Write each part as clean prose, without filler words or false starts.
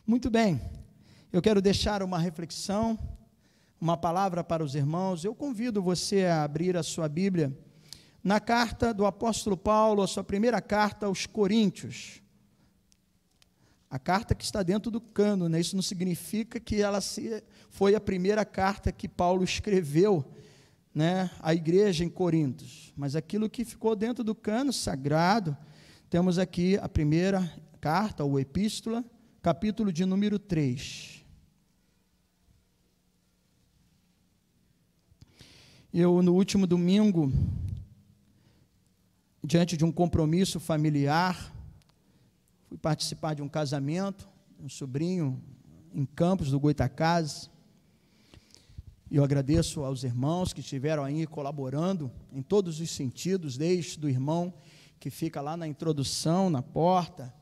Muito bem, eu quero deixar uma reflexão, uma palavra para os irmãos. Eu convido você a abrir a sua Bíblia na carta do apóstolo Paulo, a sua primeira carta aos Coríntios. A carta que está dentro do cânone, né? Isso não significa que ela foi a primeira carta que Paulo escreveu, né, à igreja em Corintos, mas aquilo que ficou dentro do cânone sagrado. Temos aqui a primeira carta, ou epístola, capítulo de número 3. Eu, no último domingo, diante de um compromisso familiar, fui participar de um casamento, um sobrinho em Campos do Goitacazes, e eu agradeço aos irmãos que estiveram aí colaborando em todos os sentidos, desde o irmão que fica lá na introdução, na porta,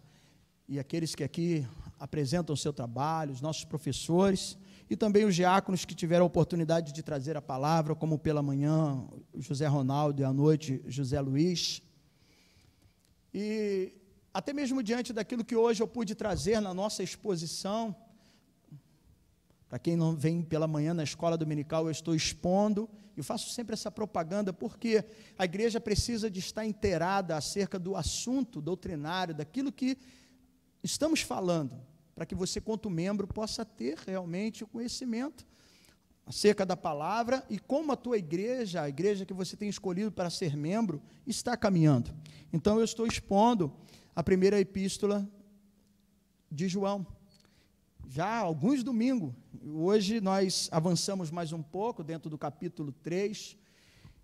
e aqueles que aqui apresentam o seu trabalho, os nossos professores, e também os diáconos que tiveram a oportunidade de trazer a palavra, como pela manhã, José Ronaldo, e à noite, José Luiz. E até mesmo diante daquilo que hoje eu pude trazer na nossa exposição, para quem não vem pela manhã na escola dominical, eu estou expondo, e faço sempre essa propaganda, porque a igreja precisa de estar inteirada acerca do assunto doutrinário, daquilo que estamos falando, para que você, quanto membro, possa ter realmente o conhecimento acerca da palavra e como a tua igreja, a igreja que você tem escolhido para ser membro, está caminhando. Então, eu estou expondo a primeira epístola de João, já há alguns domingos. Hoje nós avançamos mais um pouco dentro do capítulo 3,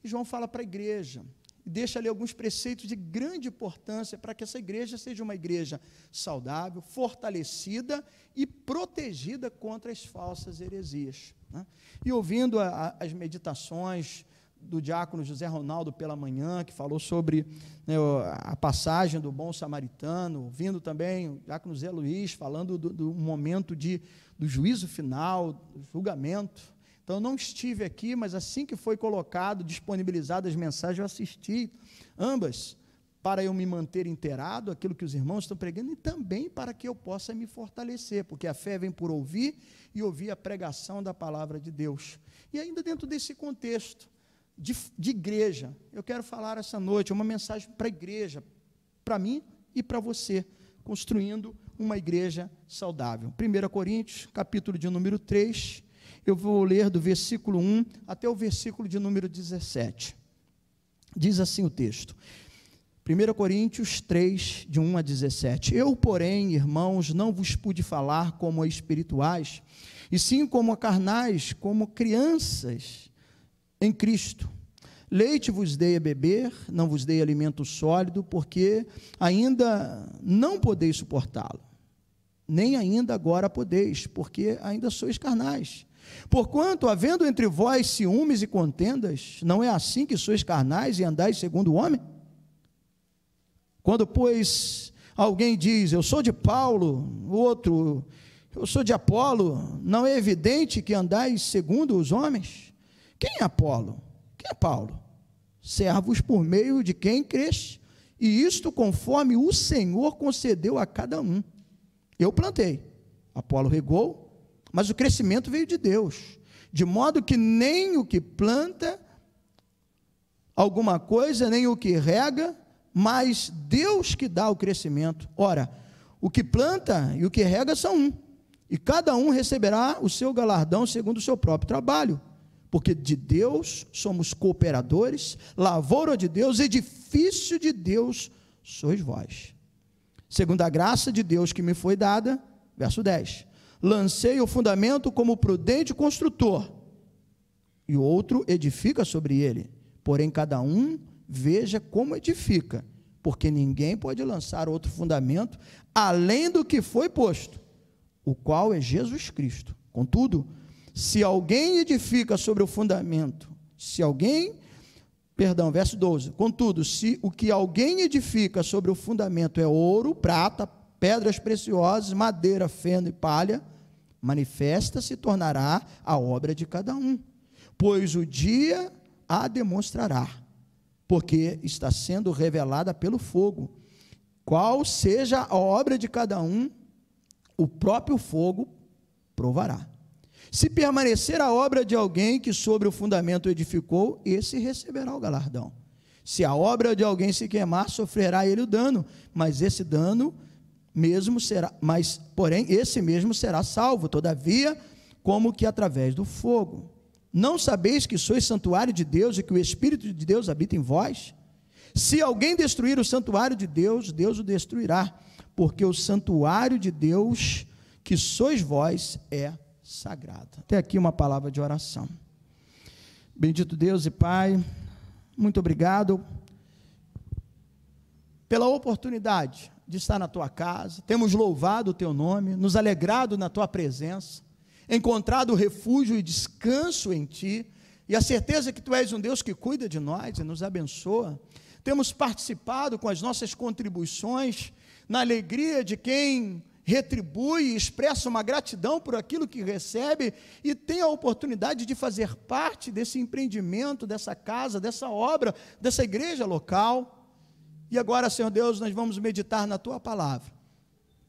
e João fala para a igreja, e deixa ali alguns preceitos de grande importância para que essa igreja seja uma igreja saudável, fortalecida e protegida contra as falsas heresias, né? E ouvindo as meditações do diácono José Ronaldo pela manhã, que falou sobre, né, a passagem do bom samaritano, ouvindo também o diácono Zé Luiz falando do momento do juízo final, do julgamento. Então, eu não estive aqui, mas assim que foi colocado, disponibilizado as mensagens, eu assisti ambas, para eu me manter inteirado, aquilo que os irmãos estão pregando, e também para que eu possa me fortalecer, porque a fé vem por ouvir, e ouvir a pregação da palavra de Deus. E ainda dentro desse contexto de igreja, eu quero falar essa noite uma mensagem para a igreja, para mim e para você, construindo uma igreja saudável. 1 Coríntios, capítulo de número 3, eu vou ler do versículo 1 até o versículo de número 17. Diz assim o texto, 1 Coríntios 3, de 1 a 17. Eu, porém, irmãos, não vos pude falar como a espirituais, e sim como a carnais, como crianças em Cristo. Leite vos dei a beber, não vos dei alimento sólido, porque ainda não podeis suportá-lo, nem ainda agora podeis, porque ainda sois carnais. Porquanto, havendo entre vós ciúmes e contendas, não é assim que sois carnais e andais segundo o homem? Quando, pois, alguém diz, eu sou de Paulo, o outro, eu sou de Apolo, não é evidente que andais segundo os homens? Quem é Apolo? Quem é Paulo? Servos por meio de quem creste, e isto conforme o Senhor concedeu a cada um. Eu plantei, Apolo regou, mas o crescimento veio de Deus, de modo que nem o que planta alguma coisa, nem o que rega, mas Deus que dá o crescimento. Ora, o que planta e o que rega são um, e cada um receberá o seu galardão segundo o seu próprio trabalho, porque de Deus somos cooperadores, lavoura de Deus, edifício de Deus sois vós. Segundo a graça de Deus que me foi dada, verso 10, lancei o fundamento como prudente construtor, e o outro edifica sobre ele, porém cada um veja como edifica, porque ninguém pode lançar outro fundamento, além do que foi posto, o qual é Jesus Cristo. Contudo, se alguém edifica sobre o fundamento, verso 12, contudo, se o que alguém edifica sobre o fundamento é ouro, prata, pedras preciosas, madeira, feno e palha, manifesta se tornará a obra de cada um, pois o dia a demonstrará, porque está sendo revelada pelo fogo, qual seja a obra de cada um, o próprio fogo provará. Se permanecer a obra de alguém que sobre o fundamento edificou, esse receberá o galardão. Se a obra de alguém se queimar, sofrerá ele o dano, mas esse dano mesmo será, porém esse mesmo será salvo, todavia, como que através do fogo. Não sabeis que sois santuário de Deus e que o Espírito de Deus habita em vós? Se alguém destruir o santuário de Deus, Deus o destruirá, porque o santuário de Deus, que sois vós, é sagrado. Até aqui uma palavra de oração. Bendito Deus e Pai, muito obrigado pela oportunidade de estar na Tua casa, temos louvado o Teu nome, nos alegrado na Tua presença, encontrado refúgio e descanso em Ti, e a certeza que Tu és um Deus que cuida de nós e nos abençoa. Temos participado com as nossas contribuições, na alegria de quem retribui e expressa uma gratidão por aquilo que recebe, e tem a oportunidade de fazer parte desse empreendimento, dessa casa, dessa obra, dessa igreja local. E agora, Senhor Deus, nós vamos meditar na Tua palavra.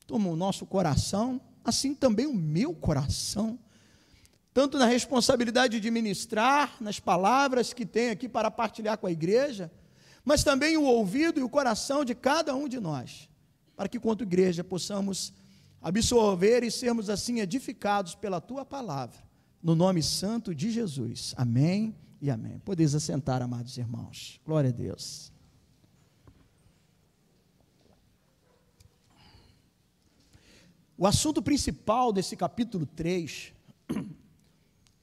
Toma o nosso coração, assim também o meu coração, tanto na responsabilidade de ministrar, nas palavras que tem aqui para partilhar com a igreja, mas também o ouvido e o coração de cada um de nós, para que, quanto igreja, possamos absorver e sermos assim edificados pela Tua palavra, no nome santo de Jesus. Amém e amém. Podeis assentar, amados irmãos. Glória a Deus. O assunto principal desse capítulo 3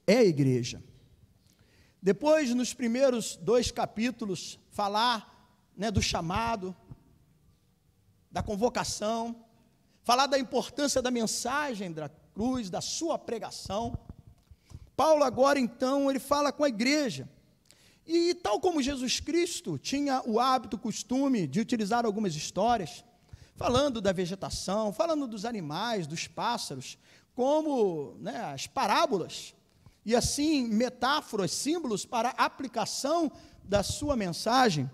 é a igreja. Depois, nos primeiros 2 capítulos, falar, do chamado, da convocação, falar da importância da mensagem da cruz, da sua pregação. Paulo agora, então, ele fala com a igreja. E tal como Jesus Cristo tinha o hábito, o costume de utilizar algumas histórias, falando da vegetação, falando dos animais, dos pássaros, como as parábolas, e assim metáforas, símbolos para a aplicação da sua mensagem.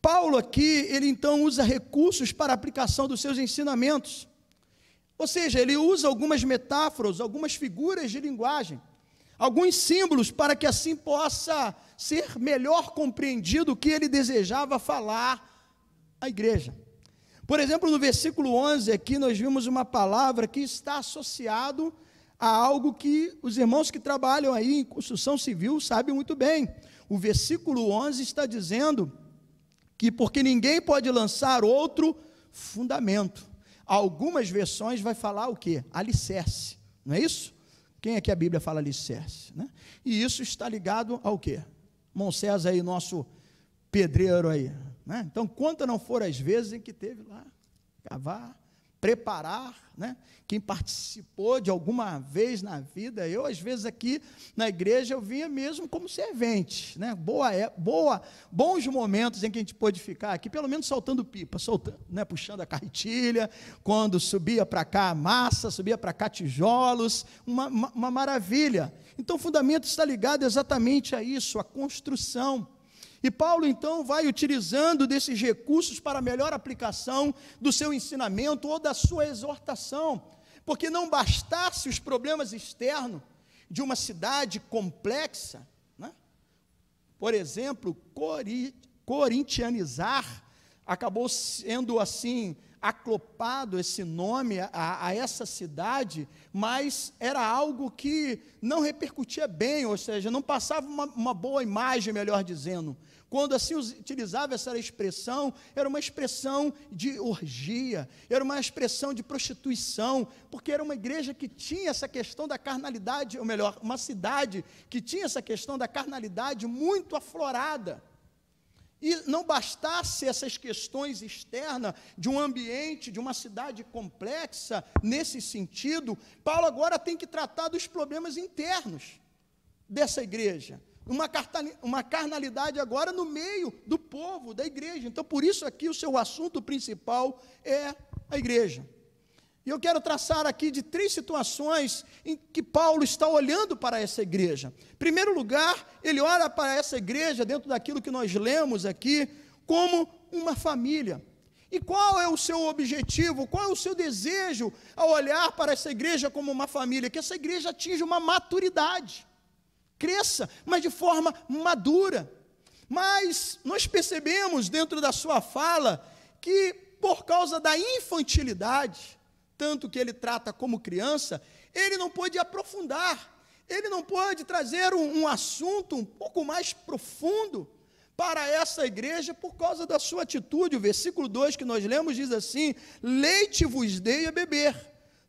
Paulo aqui, ele então usa recursos para a aplicação dos seus ensinamentos, ou seja, ele usa algumas metáforas, algumas figuras de linguagem, alguns símbolos para que assim possa ser melhor compreendido o que ele desejava falar à igreja. Por exemplo, no versículo 11 aqui nós vimos uma palavra que está associado a algo que os irmãos que trabalham aí em construção civil sabem muito bem. O versículo 11 está dizendo que porque ninguém pode lançar outro fundamento. Algumas versões vai falar o quê? Alicerce, não é isso? Quem é que a Bíblia fala alicerce? E isso está ligado ao quê? Irmão César aí, nosso pedreiro aí. Então, quantas não foram as vezes em que teve lá, cavar, preparar, quem participou de alguma vez na vida, eu às vezes aqui na igreja eu vinha mesmo como servente, bons momentos em que a gente pôde ficar aqui, pelo menos soltando pipa, puxando a carretilha, quando subia para cá a massa, subia para cá tijolos, uma maravilha. Então o fundamento está ligado exatamente a isso, a construção. E Paulo, então, vai utilizando desses recursos para a melhor aplicação do seu ensinamento ou da sua exortação, porque não bastasse os problemas externos de uma cidade complexa, por exemplo, corintianizar, acabou sendo assim, aclopado esse nome a essa cidade, mas era algo que não repercutia bem, ou seja, não passava uma boa imagem, melhor dizendo. Quando assim utilizava essa expressão, era uma expressão de orgia, era uma expressão de prostituição, porque era uma igreja que tinha essa questão da carnalidade, ou melhor, uma cidade que tinha essa questão da carnalidade muito aflorada. E não bastasse essas questões externas de um ambiente, de uma cidade complexa, nesse sentido, Paulo agora tem que tratar dos problemas internos dessa igreja. Uma carnalidade agora no meio do povo, da igreja. Então, por isso aqui o seu assunto principal é a igreja. E eu quero traçar aqui de 3 situações em que Paulo está olhando para essa igreja. Em primeiro lugar, ele olha para essa igreja, dentro daquilo que nós lemos aqui, como uma família. E qual é o seu objetivo, qual é o seu desejo ao olhar para essa igreja como uma família? Que essa igreja atinja uma maturidade, cresça, mas de forma madura. Mas nós percebemos dentro da sua fala que por causa da infantilidade, tanto que ele trata como criança, ele não pôde aprofundar, ele não pôde trazer um assunto um pouco mais profundo para essa igreja por causa da sua atitude. O versículo 2 que nós lemos diz assim: leite vos dei a beber,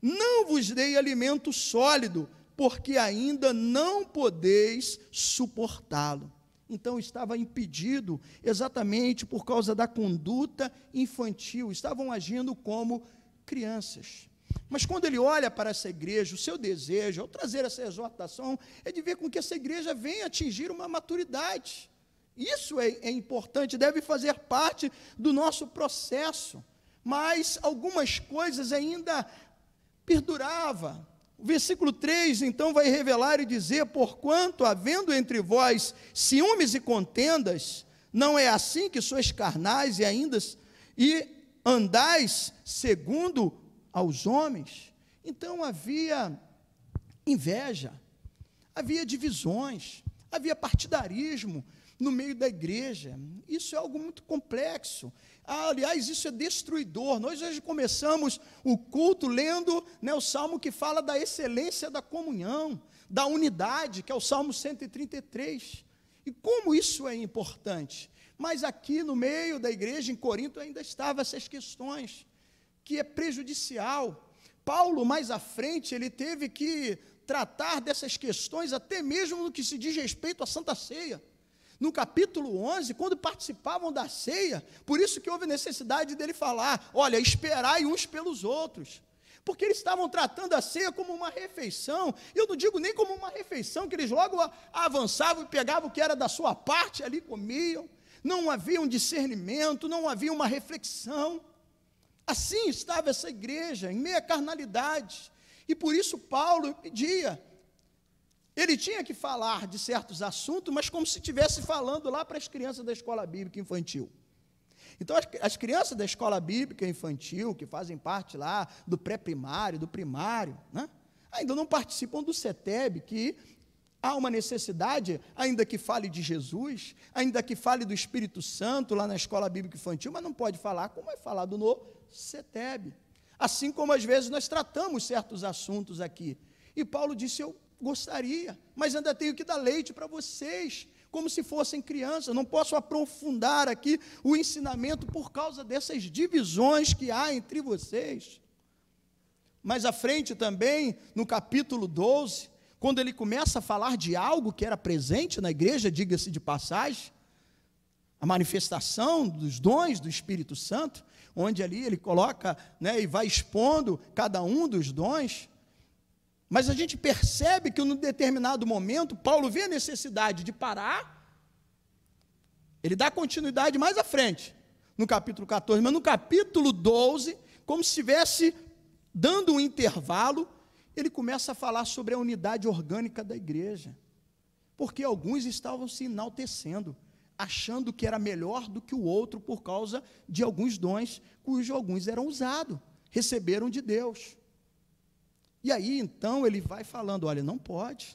não vos dei alimento sólido, porque ainda não podeis suportá-lo. Então estava impedido exatamente por causa da conduta infantil, estavam agindo como crianças. Mas quando ele olha para essa igreja, o seu desejo, ao trazer essa exortação, é de ver com que essa igreja venha atingir uma maturidade. Isso é importante, deve fazer parte do nosso processo, mas algumas coisas ainda perduravam. O versículo 3, então, vai revelar e dizer: porquanto, havendo entre vós ciúmes e contendas, não é assim que sois carnais e andais segundo aos homens? Então havia inveja, havia divisões, havia partidarismo no meio da igreja. Isso é algo muito complexo. Aliás, isso é destruidor. Nós hoje começamos o culto lendo, o salmo que fala da excelência da comunhão, da unidade, que é o Salmo 133. E como isso é importante. Mas aqui no meio da igreja, em Corinto, ainda estavam essas questões, que é prejudicial. Paulo, mais à frente, ele teve que tratar dessas questões, até mesmo no que se diz respeito à Santa Ceia. No capítulo 11, quando participavam da ceia, por isso que houve necessidade dele falar: olha, esperai uns pelos outros, porque eles estavam tratando a ceia como uma refeição. Eu não digo nem como uma refeição, que eles logo avançavam e pegavam o que era da sua parte, ali comiam. Não havia um discernimento, não havia uma reflexão. Assim estava essa igreja, em meia carnalidade, e por isso Paulo pedia. Ele tinha que falar de certos assuntos, mas como se estivesse falando lá para as crianças da escola bíblica infantil. Então, as crianças da escola bíblica infantil, que fazem parte lá do pré-primário, do primário, ainda não participam do CETEB, que há uma necessidade, ainda que fale de Jesus, ainda que fale do Espírito Santo lá na escola bíblica infantil, mas não pode falar como é falado no CETEB. Assim como às vezes nós tratamos certos assuntos aqui. E Paulo disse: eu gostaria, mas ainda tenho que dar leite para vocês, como se fossem crianças. Não posso aprofundar aqui o ensinamento por causa dessas divisões que há entre vocês. Mais à frente também, no capítulo 12, quando ele começa a falar de algo que era presente na igreja, diga-se de passagem, a manifestação dos dons do Espírito Santo, onde ali ele coloca, e vai expondo cada um dos dons. Mas a gente percebe que num determinado momento, Paulo vê a necessidade de parar, ele dá continuidade mais à frente, no capítulo 14, mas no capítulo 12, como se estivesse dando um intervalo, ele começa a falar sobre a unidade orgânica da igreja, porque alguns estavam se enaltecendo, achando que era melhor do que o outro por causa de alguns dons, cujos alguns eram usados, receberam de Deus. E aí, então, ele vai falando: olha, não pode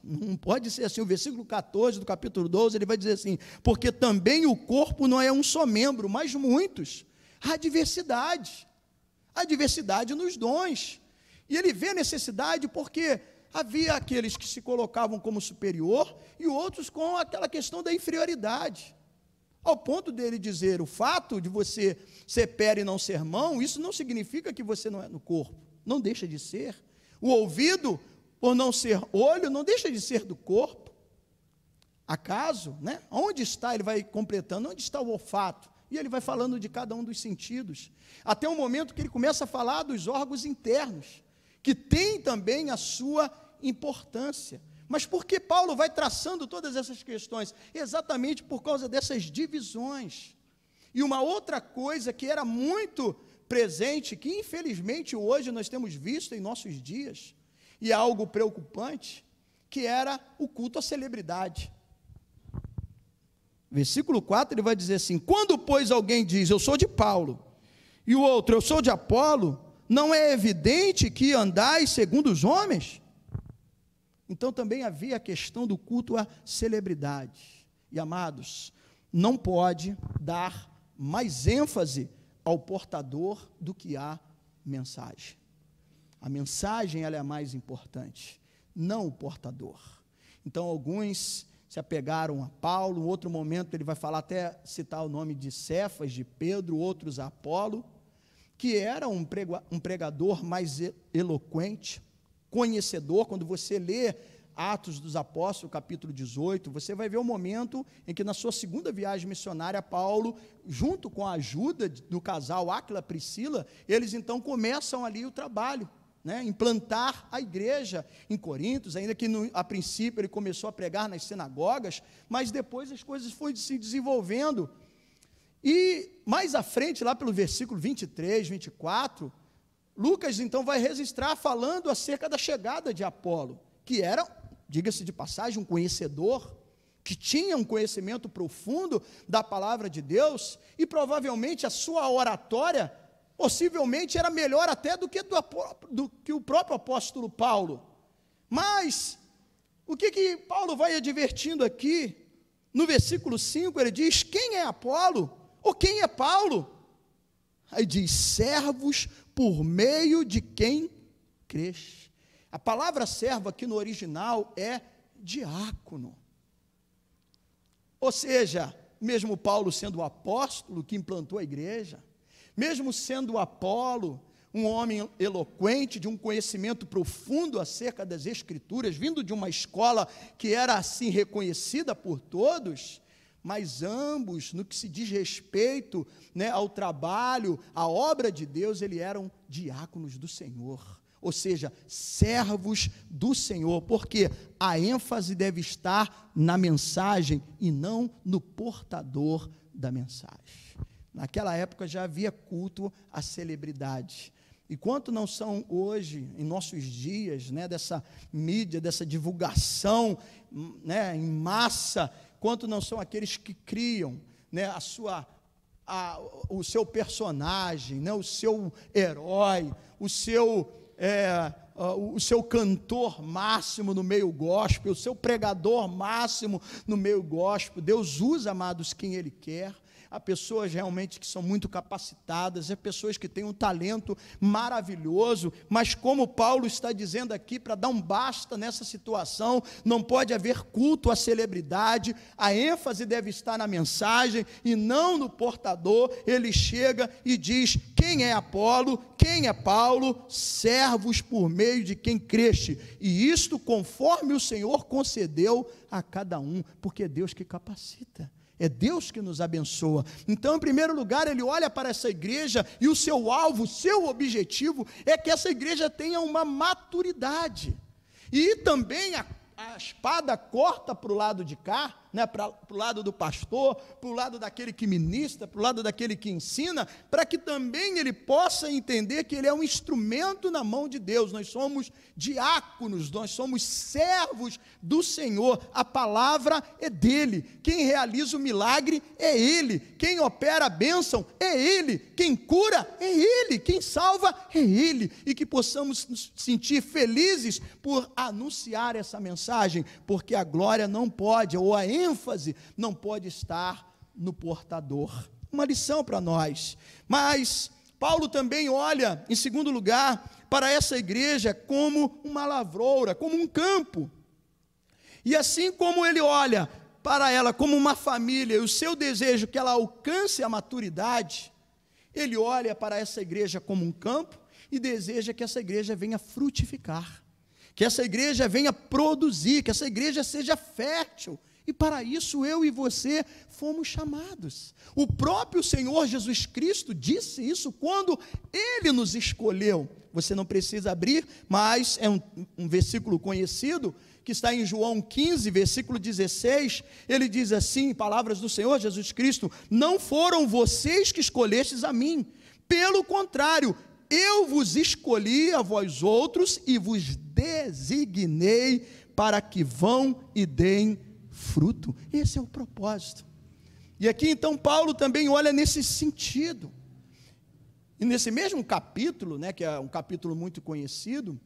ser assim. O versículo 14 do capítulo 12, ele vai dizer assim: porque também o corpo não é um só membro, mas muitos. Há diversidade nos dons. E ele vê a necessidade porque havia aqueles que se colocavam como superior e outros com aquela questão da inferioridade. Ao ponto dele dizer: o fato de você ser pé e não ser mão, isso não significa que você não é no corpo, não deixa de ser. O ouvido, por não ser olho, não deixa de ser do corpo. Acaso, onde está, ele vai completando, onde está o olfato? E ele vai falando de cada um dos sentidos, até o momento que ele começa a falar dos órgãos internos, que tem também a sua importância. Mas por que Paulo vai traçando todas essas questões? Exatamente por causa dessas divisões. E uma outra coisa que era muito presente, que infelizmente hoje nós temos visto em nossos dias, e é algo preocupante, que era o culto à celebridade. Versículo 4, ele vai dizer assim: quando, pois, alguém diz: eu sou de Paulo, e o outro, eu sou de Apolo, não é evidente que andais segundo os homens? Então também havia a questão do culto à celebridade. E amados, não pode dar mais ênfase ao portador do que à mensagem. A mensagem ela é a mais importante, não o portador. Então alguns se apegaram a Paulo, em outro momento ele vai falar, até citar o nome de Cefas, de Pedro, outros a Apolo, que era um pregador mais eloquente, conhecedor. Quando você lê Atos dos Apóstolos, capítulo 18, você vai ver o momento em que na sua segunda viagem missionária, Paulo, junto com a ajuda do casal Áquila e Priscila, eles então começam ali o trabalho, implantar a igreja em Corinto, ainda que a princípio ele começou a pregar nas sinagogas, mas depois as coisas foram se desenvolvendo, e mais à frente, lá pelo versículo 23, 24, Lucas então vai registrar falando acerca da chegada de Apolo, que era, diga-se de passagem, um conhecedor, que tinha um conhecimento profundo da palavra de Deus, e provavelmente a sua oratória, possivelmente era melhor até do que o próprio apóstolo Paulo. Mas, o que Paulo vai advertindo aqui, no versículo 5, ele diz, quem é Apolo? Ou quem é Paulo? Aí diz, servos por meio de quem crês. A palavra servo aqui no original é diácono. Ou seja, mesmo Paulo sendo o apóstolo que implantou a igreja, mesmo sendo Apolo um homem eloquente, de um conhecimento profundo acerca das Escrituras, vindo de uma escola que era assim reconhecida por todos, mas ambos, no que se diz respeito ao trabalho, à obra de Deus, eles eram diáconos do Senhor, ou seja, servos do Senhor, porque a ênfase deve estar na mensagem e não no portador da mensagem. Naquela época já havia culto à celebridade. E quanto não são hoje, em nossos dias, dessa mídia, dessa divulgação em massa, quanto não são aqueles que criam o seu personagem, o seu herói, o seu cantor máximo no meio gospel, o seu pregador máximo no meio gospel. Deus usa, amados, quem Ele quer. Há pessoas realmente que são muito capacitadas, há pessoas que têm um talento maravilhoso, mas como Paulo está dizendo aqui, para dar um basta nessa situação, não pode haver culto à celebridade, a ênfase deve estar na mensagem e não no portador. Ele chega e diz, quem é Apolo, quem é Paulo? Servos por meio de quem creste, e isto conforme o Senhor concedeu a cada um, porque é Deus que capacita. É Deus que nos abençoa. Então, em primeiro lugar, ele olha para essa igreja e o seu alvo, o seu objetivo é que essa igreja tenha uma maturidade. E também a espada corta para o lado de cá, para o lado do pastor, para o lado daquele que ministra, para o lado daquele que ensina, para que também ele possa entender que ele é um instrumento na mão de Deus. Nós somos diáconos, nós somos servos do Senhor, a palavra é dele, quem realiza o milagre é ele, quem opera a bênção é ele, quem cura é ele, quem salva é ele, e que possamos nos sentir felizes por anunciar essa mensagem, porque a glória não pode, ou a ênfase não pode estar no portador. Uma lição para nós. Mas Paulo também olha, em segundo lugar, para essa igreja como uma lavoura, como um campo. E assim como ele olha para ela como uma família, e o seu desejo que ela alcance a maturidade, ele olha para essa igreja como um campo e deseja que essa igreja venha frutificar, que essa igreja venha produzir, que essa igreja seja fértil. E para isso eu e você fomos chamados. O próprio Senhor Jesus Cristo disse isso quando Ele nos escolheu. Você não precisa abrir, mas é um versículo conhecido, que está em João 15, versículo 16, ele diz assim, palavras do Senhor Jesus Cristo, não foram vocês que escolhestes a mim, pelo contrário, eu vos escolhi a vós outros e vos designei para que vão e deem fruto. Esse é o propósito. E aqui então Paulo também olha nesse sentido. E nesse mesmo capítulo, né, que é um capítulo muito conhecido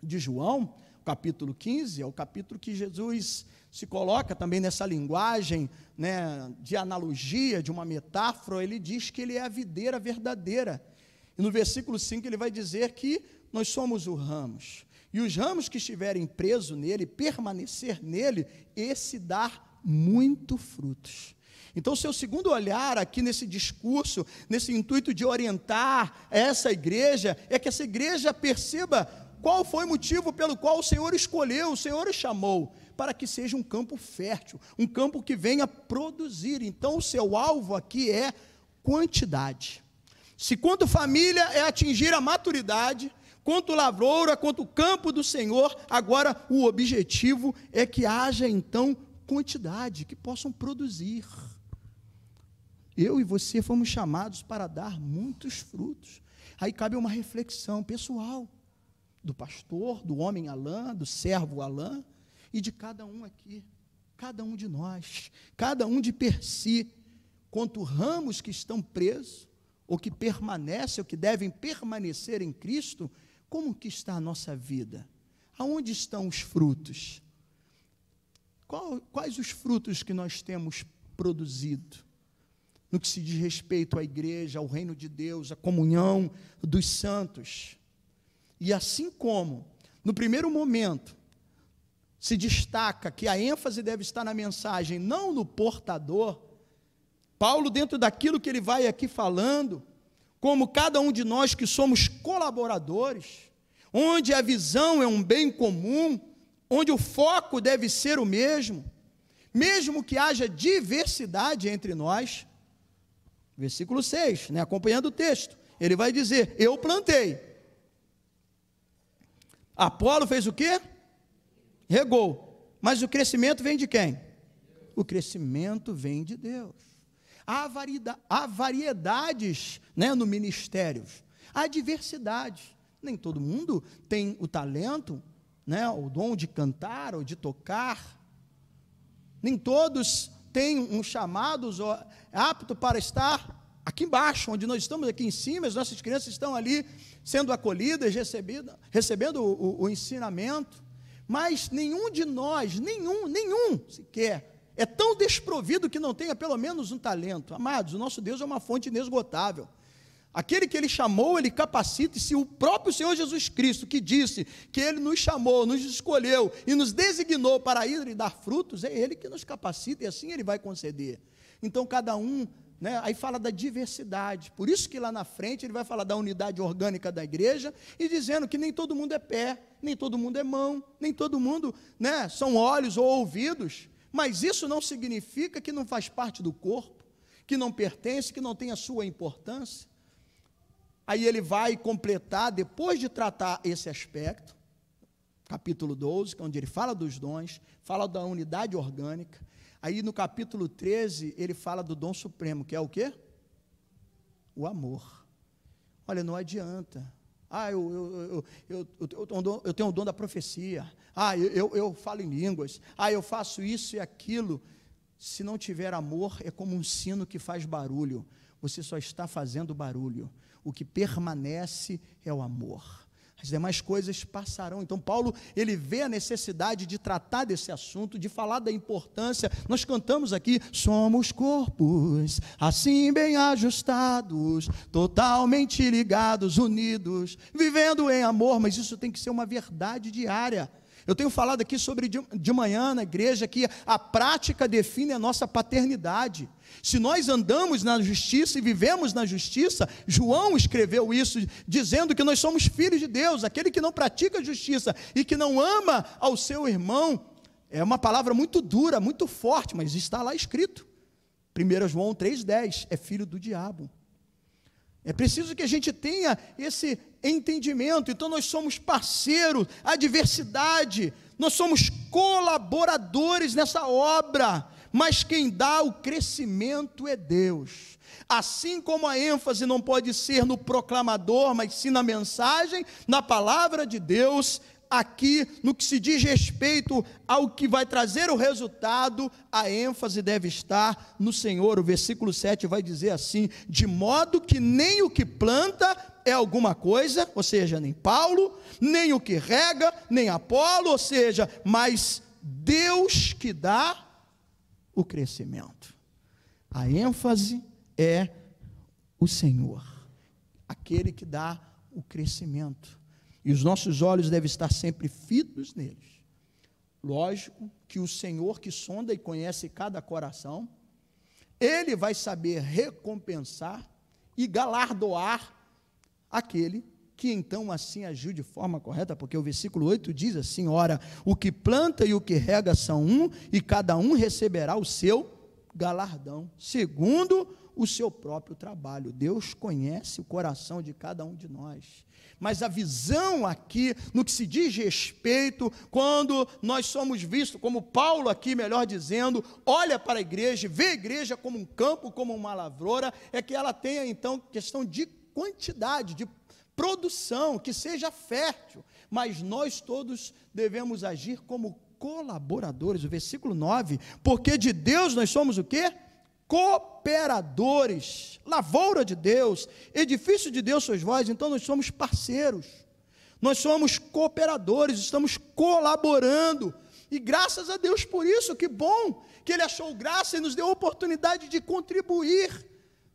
de João, o capítulo 15, é o capítulo que Jesus se coloca também nessa linguagem, né, de analogia, de uma metáfora. Ele diz que ele é a videira verdadeira. E no versículo 5 ele vai dizer que nós somos os ramos. E os ramos que estiverem presos nele, permanecer nele, esse dar muito frutos. Então, o seu segundo olhar aqui nesse discurso, nesse intuito de orientar essa igreja, é que essa igreja perceba qual foi o motivo pelo qual o Senhor escolheu, o Senhor o chamou, para que seja um campo fértil, um campo que venha produzir. Então, o seu alvo aqui é quantidade. Se quanto família é atingir a maturidade, quanto lavoura, quanto campo do Senhor, agora o objetivo é que haja então quantidade, que possam produzir. Eu e você fomos chamados para dar muitos frutos. Aí cabe uma reflexão pessoal, do pastor, do homem Alain, do servo Alain, e de cada um aqui, cada um de nós, cada um de per si, quanto ramos que estão presos, ou que permanecem, ou que devem permanecer em Cristo, como que está a nossa vida? Aonde estão os frutos? Quais os frutos que nós temos produzido? No que se diz respeito à igreja, ao reino de Deus, à comunhão dos santos. E assim como, no primeiro momento, se destaca que a ênfase deve estar na mensagem, não no portador, Paulo, dentro daquilo que ele vai aqui falando, como cada um de nós que somos colaboradores, onde a visão é um bem comum, onde o foco deve ser o mesmo que haja diversidade entre nós. Versículo 6, né, acompanhando o texto, ele vai dizer, eu plantei, Apolo fez o quê? Regou, mas o crescimento vem de quem? O crescimento vem de Deus. Há variedades, né, no ministério, há diversidade, nem todo mundo tem o talento, né, o dom de cantar ou de tocar, nem todos têm um chamado apto para estar aqui embaixo, onde nós estamos aqui em cima, as nossas crianças estão ali sendo acolhidas, recebendo o ensinamento, mas nenhum de nós, nenhum sequer, é tão desprovido que não tenha pelo menos um talento. Amados, o nosso Deus é uma fonte inesgotável. Aquele que Ele chamou, Ele capacita, e se o próprio Senhor Jesus Cristo, que disse que Ele nos chamou, nos escolheu e nos designou para ir e dar frutos, é Ele que nos capacita e assim Ele vai conceder. Então cada um, né, aí fala da diversidade, por isso que lá na frente Ele vai falar da unidade orgânica da igreja e dizendo que nem todo mundo é pé, nem todo mundo é mão, nem todo mundo, né, são olhos ou ouvidos, mas isso não significa que não faz parte do corpo, que não pertence, que não tem a sua importância. Aí ele vai completar, depois de tratar esse aspecto, capítulo 12, onde ele fala dos dons, fala da unidade orgânica. Aí no capítulo 13, ele fala do dom supremo, que é o quê? O amor. Olha, não adianta. Eu tenho o dom da profecia. Eu falo em línguas. Eu faço isso e aquilo. Se não tiver amor, é como um sino que faz barulho. Você só está fazendo barulho. O que permanece é o amor. As demais coisas passarão. Então Paulo, ele vê a necessidade de tratar desse assunto, de falar da importância. Nós cantamos aqui, somos corpos, assim bem ajustados, totalmente ligados, unidos, vivendo em amor, mas isso tem que ser uma verdade diária. Eu tenho falado aqui sobre de manhã na igreja que a prática define a nossa paternidade. Se nós andamos na justiça e vivemos na justiça, João escreveu isso, dizendo que nós somos filhos de Deus. Aquele que não pratica a justiça e que não ama ao seu irmão, é uma palavra muito dura, muito forte, mas está lá escrito. 1 João 3,10, é filho do diabo. É preciso que a gente tenha esse entendimento. Então nós somos parceiros, a diversidade, nós somos colaboradores nessa obra, mas quem dá o crescimento é Deus. Assim como a ênfase não pode ser no proclamador, mas sim na mensagem, na palavra de Deus, aqui, no que se diz respeito ao que vai trazer o resultado, a ênfase deve estar no Senhor. O versículo 7 vai dizer assim: de modo que nem o que planta é alguma coisa, ou seja, nem Paulo, nem o que rega, nem Apolo, ou seja, mas Deus que dá o crescimento. A ênfase é o Senhor, aquele que dá o crescimento. E os nossos olhos devem estar sempre fitos neles. Lógico que o Senhor que sonda e conhece cada coração, Ele vai saber recompensar e galardoar aquele que então assim agiu de forma correta, porque o versículo 8 diz assim: ora, o que planta e o que rega são um, e cada um receberá o seu galardão, segundo o seu próprio trabalho. Deus conhece o coração de cada um de nós. Mas a visão aqui, no que se diz respeito, quando nós somos vistos, como Paulo aqui, melhor dizendo, olha para a igreja, vê a igreja como um campo, como uma lavoura, é que ela tenha então questão de quantidade, de produção, que seja fértil, mas nós todos devemos agir como colaboradores. O versículo 9, porque de Deus nós somos o quê? Cooperadores, lavoura de Deus, edifício de Deus sois vós. Então nós somos parceiros, nós somos cooperadores, estamos colaborando, e graças a Deus por isso. Que bom que Ele achou graça e nos deu a oportunidade de contribuir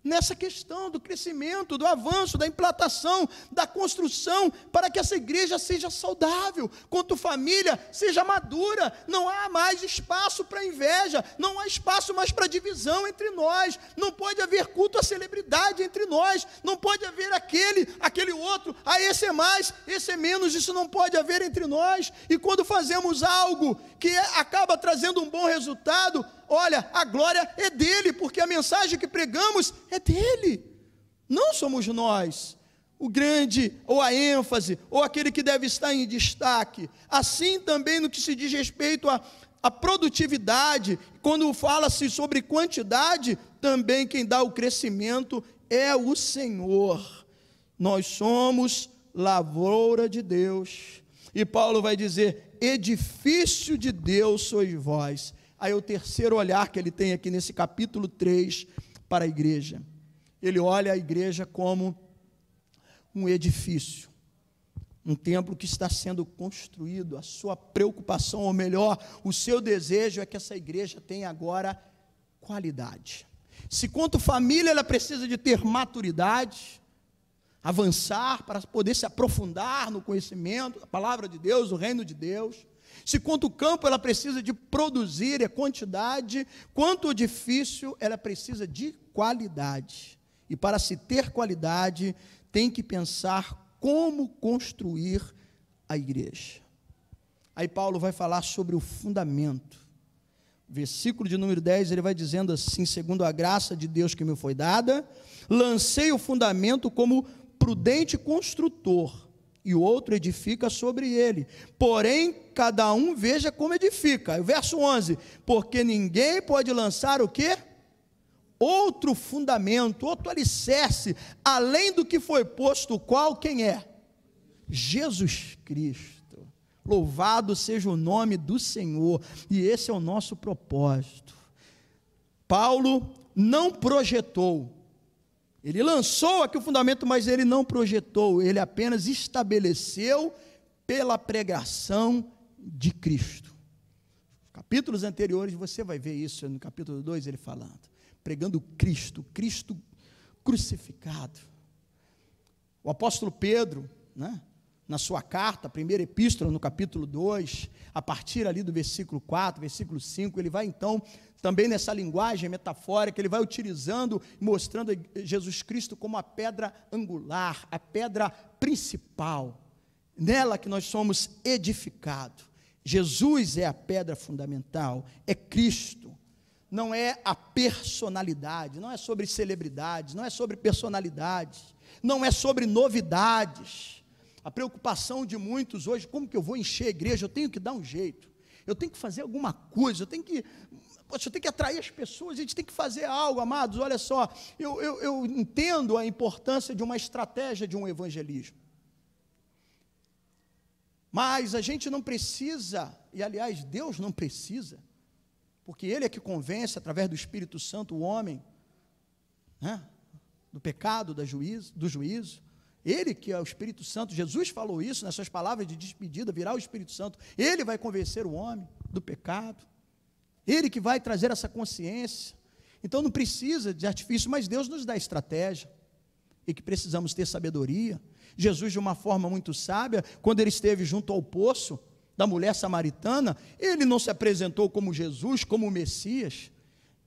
nessa questão do crescimento, do avanço, da implantação, da construção, para que essa igreja seja saudável, quanto família seja madura. Não há mais espaço para inveja, não há espaço mais para divisão entre nós, não pode haver culto à celebridade entre nós, não pode haver aquele outro, esse é mais, esse é menos, isso não pode haver entre nós. E quando fazemos algo que acaba trazendo um bom resultado, olha, a glória é dele, porque a mensagem que pregamos é dele, não somos nós o grande, ou a ênfase, ou aquele que deve estar em destaque. Assim também no que se diz respeito à produtividade, quando fala-se sobre quantidade, também quem dá o crescimento é o Senhor. Nós somos lavoura de Deus, e Paulo vai dizer, edifício de Deus sois vós. Aí o terceiro olhar que ele tem aqui nesse capítulo 3 para a igreja. Ele olha a igreja como um edifício, um templo que está sendo construído. A sua preocupação, ou melhor, o seu desejo é que essa igreja tenha agora qualidade. Se quanto família ela precisa de ter maturidade, avançar para poder se aprofundar no conhecimento da palavra de Deus, do reino de Deus. Se quanto campo ela precisa de produzir quantidade, quanto edifício ela precisa de qualidade. E para se ter qualidade, tem que pensar como construir a igreja. Aí Paulo vai falar sobre o fundamento. Versículo de número 10, ele vai dizendo assim: segundo a graça de Deus que me foi dada, lancei o fundamento como prudente construtor, e o outro edifica sobre ele. Porém, cada um veja como edifica. O verso 11, porque ninguém pode lançar o quê? Outro fundamento, outro alicerce, além do que foi posto, qual? Quem é? Jesus Cristo. Louvado seja o nome do Senhor, e esse é o nosso propósito. Paulo não projetou, ele lançou aqui o fundamento, mas ele não projetou, ele apenas estabeleceu pela pregação de Cristo. Capítulos anteriores, você vai ver isso, no capítulo 2, ele falando, pregando Cristo, Cristo crucificado. O apóstolo Pedro, na sua carta, a primeira epístola, no capítulo 2, a partir ali do versículo 4, versículo 5, ele vai então, também nessa linguagem metafórica, ele vai utilizando, mostrando Jesus Cristo como a pedra angular, a pedra principal, nela que nós somos edificados. Jesus é a pedra fundamental, é Cristo, não é a personalidade, não é sobre celebridades, não é sobre personalidades, não é sobre novidades. A preocupação de muitos hoje, como que eu vou encher a igreja? Eu tenho que dar um jeito, eu tenho que fazer alguma coisa, eu tenho que atrair as pessoas, a gente tem que fazer algo, amados. Olha só, eu entendo a importância de uma estratégia de um evangelismo. Mas a gente não precisa, e aliás, Deus não precisa, porque Ele é que convence, através do Espírito Santo, o homem, né, do pecado, do juízo. Ele que é o Espírito Santo, Jesus falou isso nas suas palavras de despedida, virá o Espírito Santo, Ele vai convencer o homem do pecado, Ele que vai trazer essa consciência. Então não precisa de artifício, mas Deus nos dá estratégia, e que precisamos ter sabedoria. Jesus, de uma forma muito sábia, quando ele esteve junto ao poço da mulher samaritana, ele não se apresentou como Jesus, como o Messias.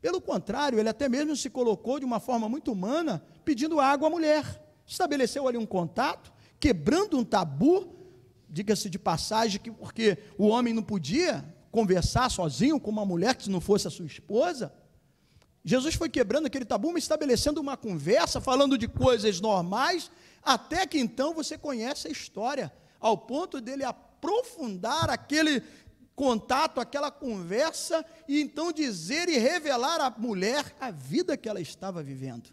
Pelo contrário, ele até mesmo se colocou de uma forma muito humana, pedindo água à mulher. Estabeleceu ali um contato, quebrando um tabu, diga-se de passagem, que porque o homem não podia conversar sozinho com uma mulher que não fosse a sua esposa. Jesus foi quebrando aquele tabu, mas estabelecendo uma conversa, falando de coisas normais, até que então você conhece a história, ao ponto dele aprofundar aquele contato, aquela conversa, e então dizer e revelar à mulher a vida que ela estava vivendo.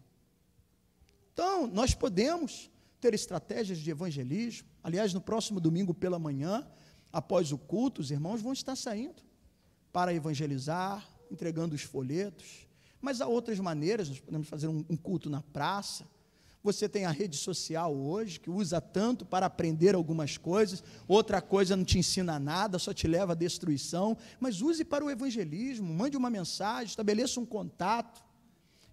Então, nós podemos ter estratégias de evangelismo. Aliás, no próximo domingo pela manhã, após o culto, os irmãos vão estar saindo para evangelizar, entregando os folhetos. Mas há outras maneiras, nós podemos fazer um culto na praça. Você tem a rede social hoje, que usa tanto para aprender algumas coisas, outra coisa não te ensina nada, só te leva à destruição, mas use para o evangelismo, mande uma mensagem, estabeleça um contato.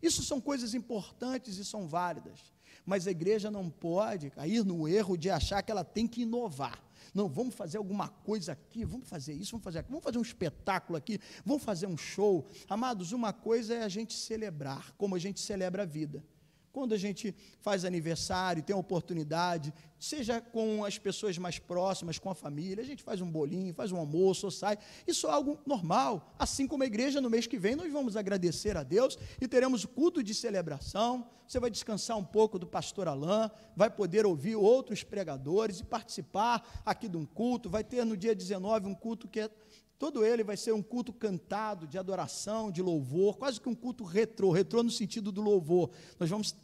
Isso são coisas importantes e são válidas, mas a igreja não pode cair no erro de achar que ela tem que inovar. Não, vamos fazer alguma coisa aqui, vamos fazer isso, vamos fazer aquilo, vamos fazer um espetáculo aqui, vamos fazer um show. Amados, uma coisa é a gente celebrar, como a gente celebra a vida. Quando a gente faz aniversário, tem a oportunidade, seja com as pessoas mais próximas, com a família, a gente faz um bolinho, faz um almoço, ou sai, isso é algo normal. Assim como a igreja, no mês que vem, nós vamos agradecer a Deus e teremos culto de celebração. Você vai descansar um pouco do pastor Alain, vai poder ouvir outros pregadores e participar aqui de um culto. Vai ter no dia 19 um culto que todo ele vai ser um culto cantado, de adoração, de louvor, quase que um culto retrô no sentido do louvor. Nós vamos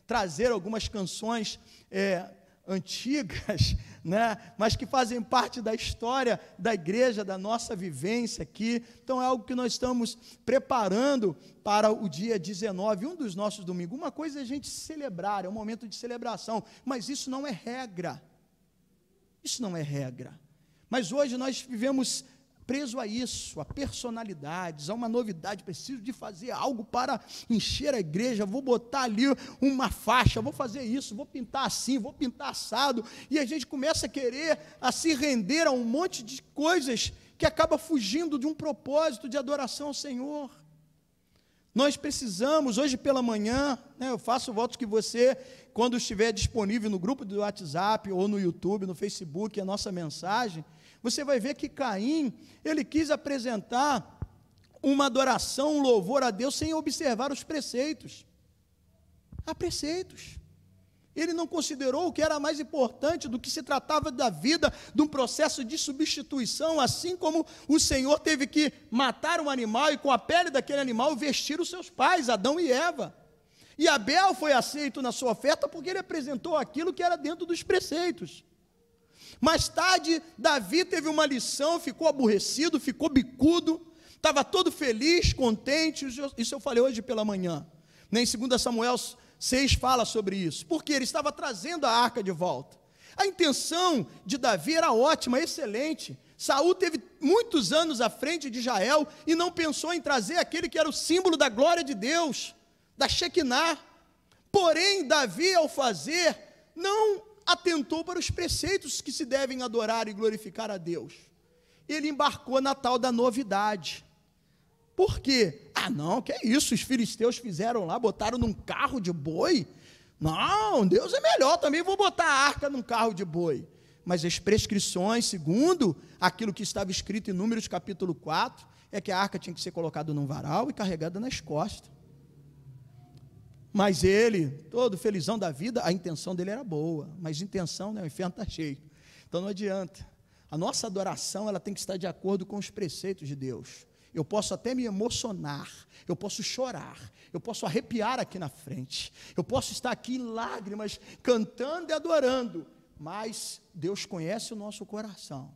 trazer algumas canções antigas, né, mas que fazem parte da história da igreja, da nossa vivência aqui. Então é algo que nós estamos preparando para o dia 19, um dos nossos domingos. Uma coisa é a gente celebrar, é um momento de celebração, mas isso não é regra. Isso não é regra. Mas hoje nós vivemos preso a isso, a personalidades, a uma novidade. Preciso de fazer algo para encher a igreja, vou botar ali uma faixa, vou fazer isso, vou pintar assim, vou pintar assado, e a gente começa a querer a se render a um monte de coisas que acaba fugindo de um propósito de adoração ao Senhor. Nós precisamos, hoje pela manhã, né, eu faço votos que você, quando estiver disponível no grupo do WhatsApp, ou no YouTube, no Facebook, a nossa mensagem, você vai ver que Caim, ele quis apresentar uma adoração, um louvor a Deus, sem observar os preceitos. Há preceitos. Ele não considerou o que era mais importante, do que se tratava da vida, de um processo de substituição, assim como o Senhor teve que matar um animal e com a pele daquele animal vestir os seus pais, Adão e Eva. E Abel foi aceito na sua oferta porque ele apresentou aquilo que era dentro dos preceitos. Mais tarde, Davi teve uma lição, ficou aborrecido, ficou bicudo, estava todo feliz, contente. Isso eu falei hoje pela manhã. Em 2 Samuel 6 fala sobre isso, porque ele estava trazendo a arca de volta. A intenção de Davi era ótima, excelente. Saul teve muitos anos à frente de Israel e não pensou em trazer aquele que era o símbolo da glória de Deus, da Shekinah. Porém, Davi, ao fazer, não atentou para os preceitos que se devem adorar e glorificar a Deus. Ele embarcou na tal da novidade. Por quê? Não, que é isso, os filisteus fizeram lá, botaram num carro de boi. Não, Deus é melhor, também vou botar a arca num carro de boi. Mas as prescrições, segundo aquilo que estava escrito em Números capítulo 4, é que a arca tinha que ser colocada num varal e carregada nas costas. Mas ele, todo felizão da vida, a intenção dele era boa, mas intenção, né, o inferno está cheio, então não adianta. A nossa adoração, ela tem que estar de acordo com os preceitos de Deus. Eu posso até me emocionar, eu posso chorar, eu posso arrepiar aqui na frente, eu posso estar aqui em lágrimas, cantando e adorando, mas Deus conhece o nosso coração.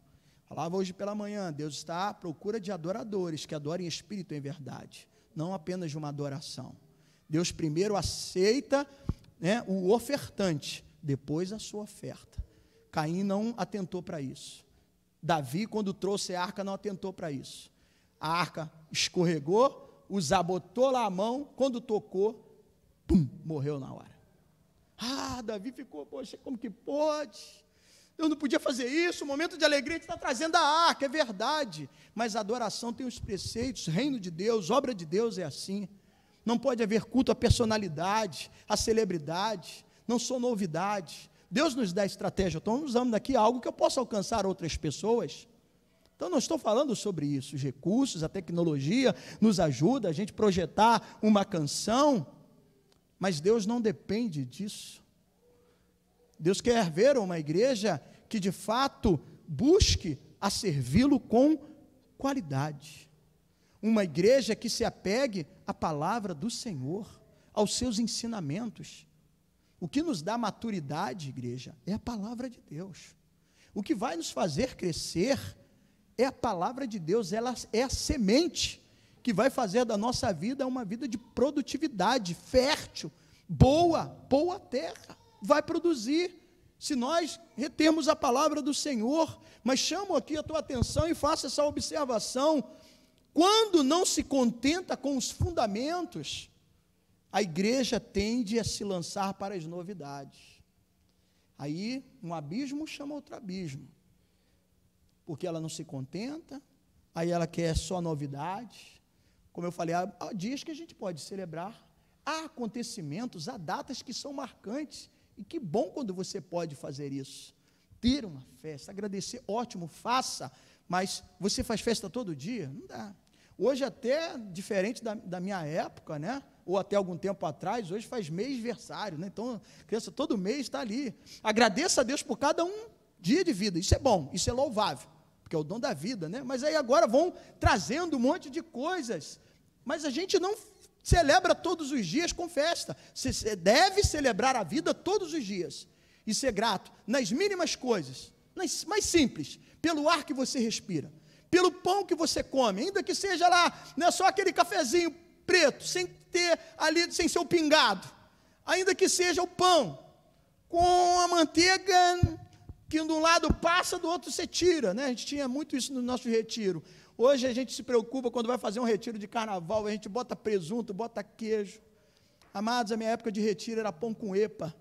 Falava hoje pela manhã, Deus está à procura de adoradores, que adorem em espírito e em verdade, não apenas de uma adoração. Deus primeiro aceita, né, o ofertante, depois a sua oferta. Caim não atentou para isso. Davi, quando trouxe a arca, não atentou para isso. A arca escorregou, Uzá botou lá a mão, quando tocou, pum, morreu na hora. Davi ficou, poxa, como que pode? Eu não podia fazer isso, um momento de alegria, a gente está trazendo a arca, é verdade, mas a adoração tem os preceitos, reino de Deus, obra de Deus é assim, não pode haver culto à personalidade, à celebridade, não sou novidade. Deus nos dá estratégia, estou usando aqui algo que eu possa alcançar outras pessoas, então não estou falando sobre isso, os recursos, a tecnologia nos ajuda a gente projetar uma canção, mas Deus não depende disso. Deus quer ver uma igreja que de fato busque a servi-lo com qualidade, uma igreja que se apegue à palavra do Senhor, aos seus ensinamentos. O que nos dá maturidade, igreja, é a palavra de Deus. O que vai nos fazer crescer é a palavra de Deus, ela é a semente que vai fazer da nossa vida uma vida de produtividade, fértil, boa terra, vai produzir, se nós retemos a palavra do Senhor. Mas chamo aqui a tua atenção e faço essa observação, quando não se contenta com os fundamentos, a igreja tende a se lançar para as novidades, aí um abismo chama outro abismo, porque ela não se contenta, aí ela quer só novidade. Como eu falei, há dias que a gente pode celebrar, há acontecimentos, há datas que são marcantes, e que bom quando você pode fazer isso, ter uma festa, agradecer, ótimo, faça, mas você faz festa todo dia? Não dá. Hoje até, diferente da minha época, né, ou até algum tempo atrás, hoje faz mêsversário, né, então a criança todo mês está ali, agradeça a Deus por cada um dia de vida, isso é bom, isso é louvável, porque é o dom da vida, né, mas aí agora vão trazendo um monte de coisas, mas a gente não celebra todos os dias com festa. Você deve celebrar a vida todos os dias e ser grato nas mínimas coisas, nas mais simples, pelo ar que você respira, pelo pão que você come, ainda que seja lá, não é só aquele cafezinho preto, sem ter ali, sem ser o pingado, ainda que seja o pão com a manteiga que de um lado passa, do outro você tira, né? A gente tinha muito isso no nosso retiro. Hoje a gente se preocupa quando vai fazer um retiro de carnaval, a gente bota presunto, bota queijo. Amados, a minha época de retiro era pão com epa,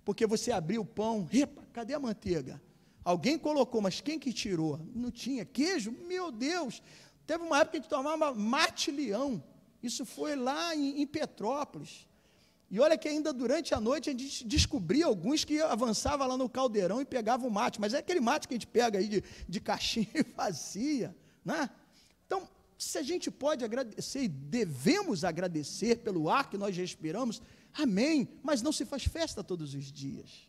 porque você abria o pão, epa, cadê a manteiga? Alguém colocou, mas quem que tirou? Não tinha queijo? Meu Deus! Teve uma época que a gente tomava mate-leão, isso foi lá em Petrópolis. E olha que ainda durante a noite a gente descobria alguns que avançavam lá no caldeirão e pegavam o mate, mas é aquele mate que a gente pega aí de caixinha e fazia, né? Então, se a gente pode agradecer e devemos agradecer pelo ar que nós respiramos, amém, mas não se faz festa todos os dias,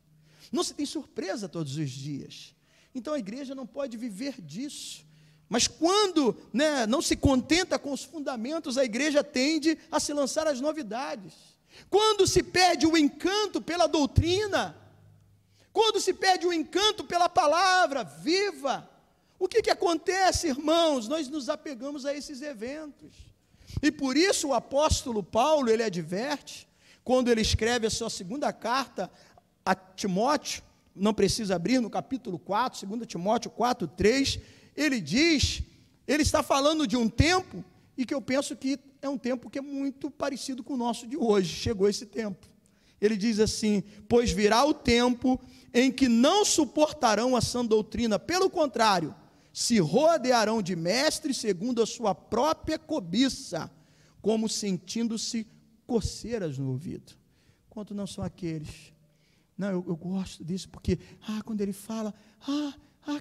não se tem surpresa todos os dias, então a igreja não pode viver disso. Mas quando, né, não se contenta com os fundamentos, a igreja tende a se lançar às novidades. Quando se perde o encanto pela doutrina, quando se perde o encanto pela palavra viva, o que acontece, irmãos? Nós nos apegamos a esses eventos, e por isso o apóstolo Paulo, ele adverte, quando ele escreve a sua segunda carta a Timóteo, não precisa abrir, no capítulo 4, 2 Timóteo 4:3, ele diz, ele está falando de um tempo, e que eu penso que é um tempo que é muito parecido com o nosso de hoje, chegou esse tempo. Ele diz assim, pois virá o tempo em que não suportarão a sã doutrina, pelo contrário, se rodearão de mestres segundo a sua própria cobiça, como sentindo-se coceiras no ouvido. Quanto não são aqueles? Não, eu gosto disso, porque, quando ele fala,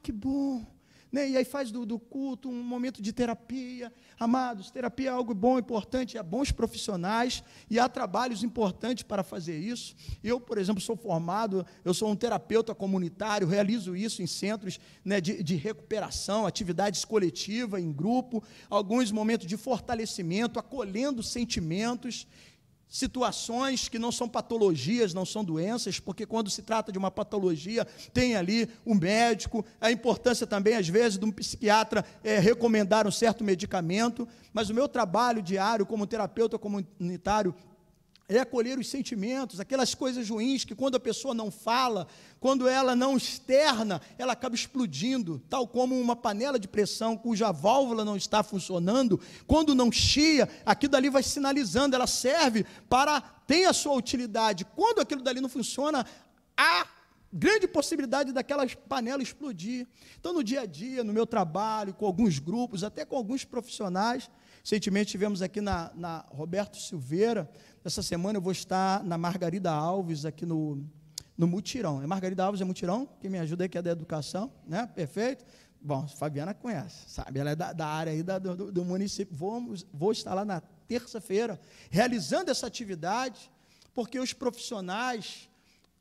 que bom, né? E aí faz do culto um momento de terapia. Amados, terapia é algo bom, importante, há bons profissionais, e há trabalhos importantes para fazer isso. Eu, por exemplo, sou formado, eu sou um terapeuta comunitário, realizo isso em centros, né, de recuperação, atividades coletivas, em grupo, alguns momentos de fortalecimento, acolhendo sentimentos. situações que não são patologias, não são doenças, porque quando se trata de uma patologia, tem ali um médico, a importância também, às vezes, de um psiquiatra recomendar um certo medicamento, mas o meu trabalho diário como terapeuta comunitário é acolher os sentimentos, aquelas coisas ruins que quando a pessoa não fala, quando ela não externa, ela acaba explodindo, tal como uma panela de pressão cuja válvula não está funcionando, quando não chia, aquilo dali vai sinalizando, ela serve para, tem a sua utilidade, quando aquilo dali não funciona, há grande possibilidade daquela panela explodir. Então, no dia a dia, no meu trabalho, com alguns grupos, até com alguns profissionais, recentemente estivemos aqui na Roberto Silveira. Essa semana eu vou estar na Margarida Alves, aqui no Mutirão. É Margarida Alves, é Mutirão? Quem me ajuda aí, que é da educação, né? Perfeito? Bom, Fabiana conhece, sabe? Ela é da área aí do município. Vou estar lá na terça-feira, realizando essa atividade, porque os profissionais,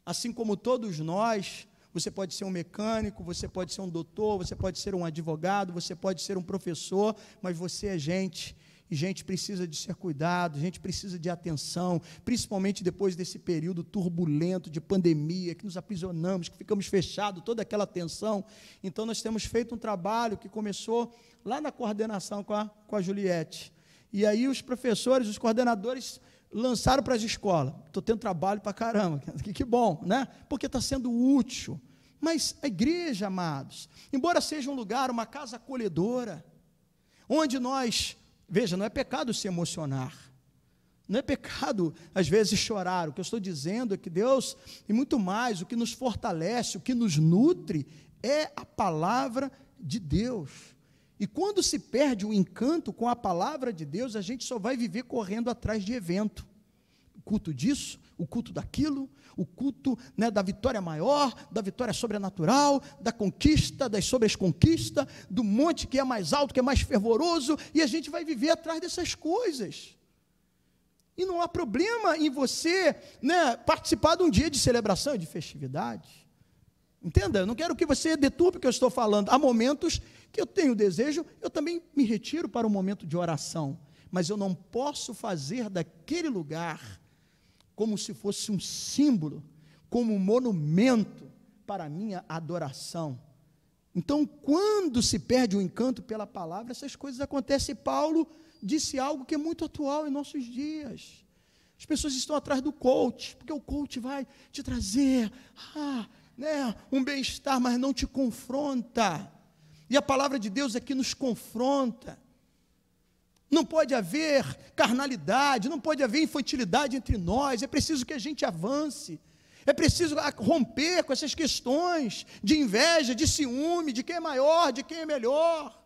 assim como todos nós, você pode ser um mecânico, você pode ser um doutor, você pode ser um advogado, você pode ser um professor, mas você é gente, e gente precisa de ser cuidado, gente precisa de atenção, principalmente depois desse período turbulento de pandemia, que nos aprisionamos, que ficamos fechados, toda aquela tensão. Então, nós temos feito um trabalho que começou lá na coordenação com a Juliette, e aí os professores, os coordenadores, lançaram para as escolas. Estou tendo trabalho para caramba, que bom, né? Porque está sendo útil. Mas a igreja, amados, embora seja um lugar, uma casa acolhedora, onde nós, veja, não é pecado se emocionar, não é pecado, às vezes, chorar. O que eu estou dizendo é que Deus, e muito mais, o que nos fortalece, o que nos nutre, é a palavra de Deus. E quando se perde o encanto com a palavra de Deus, a gente só vai viver correndo atrás de evento. O culto disso, o culto daquilo, o culto, né, da vitória maior, da vitória sobrenatural, da conquista, sobre as conquistas, do monte que é mais alto, que é mais fervoroso, e a gente vai viver atrás dessas coisas. E não há problema em você, né, participar de um dia de celebração, de festividade. Entenda, eu não quero que você deturpe o que eu estou falando. Há momentos que eu tenho desejo, eu também me retiro para um momento de oração, mas eu não posso fazer daquele lugar como se fosse um símbolo, como um monumento para a minha adoração. Então, quando se perde o encanto pela palavra, essas coisas acontecem. Paulo disse algo que é muito atual em nossos dias. As pessoas estão atrás do coach, porque o coach vai te trazer um bem-estar, mas não te confronta. E a palavra de Deus aqui nos confronta. Não pode haver carnalidade, não pode haver infantilidade entre nós, é preciso que a gente avance, é preciso romper com essas questões de inveja, de ciúme, de quem é maior, de quem é melhor.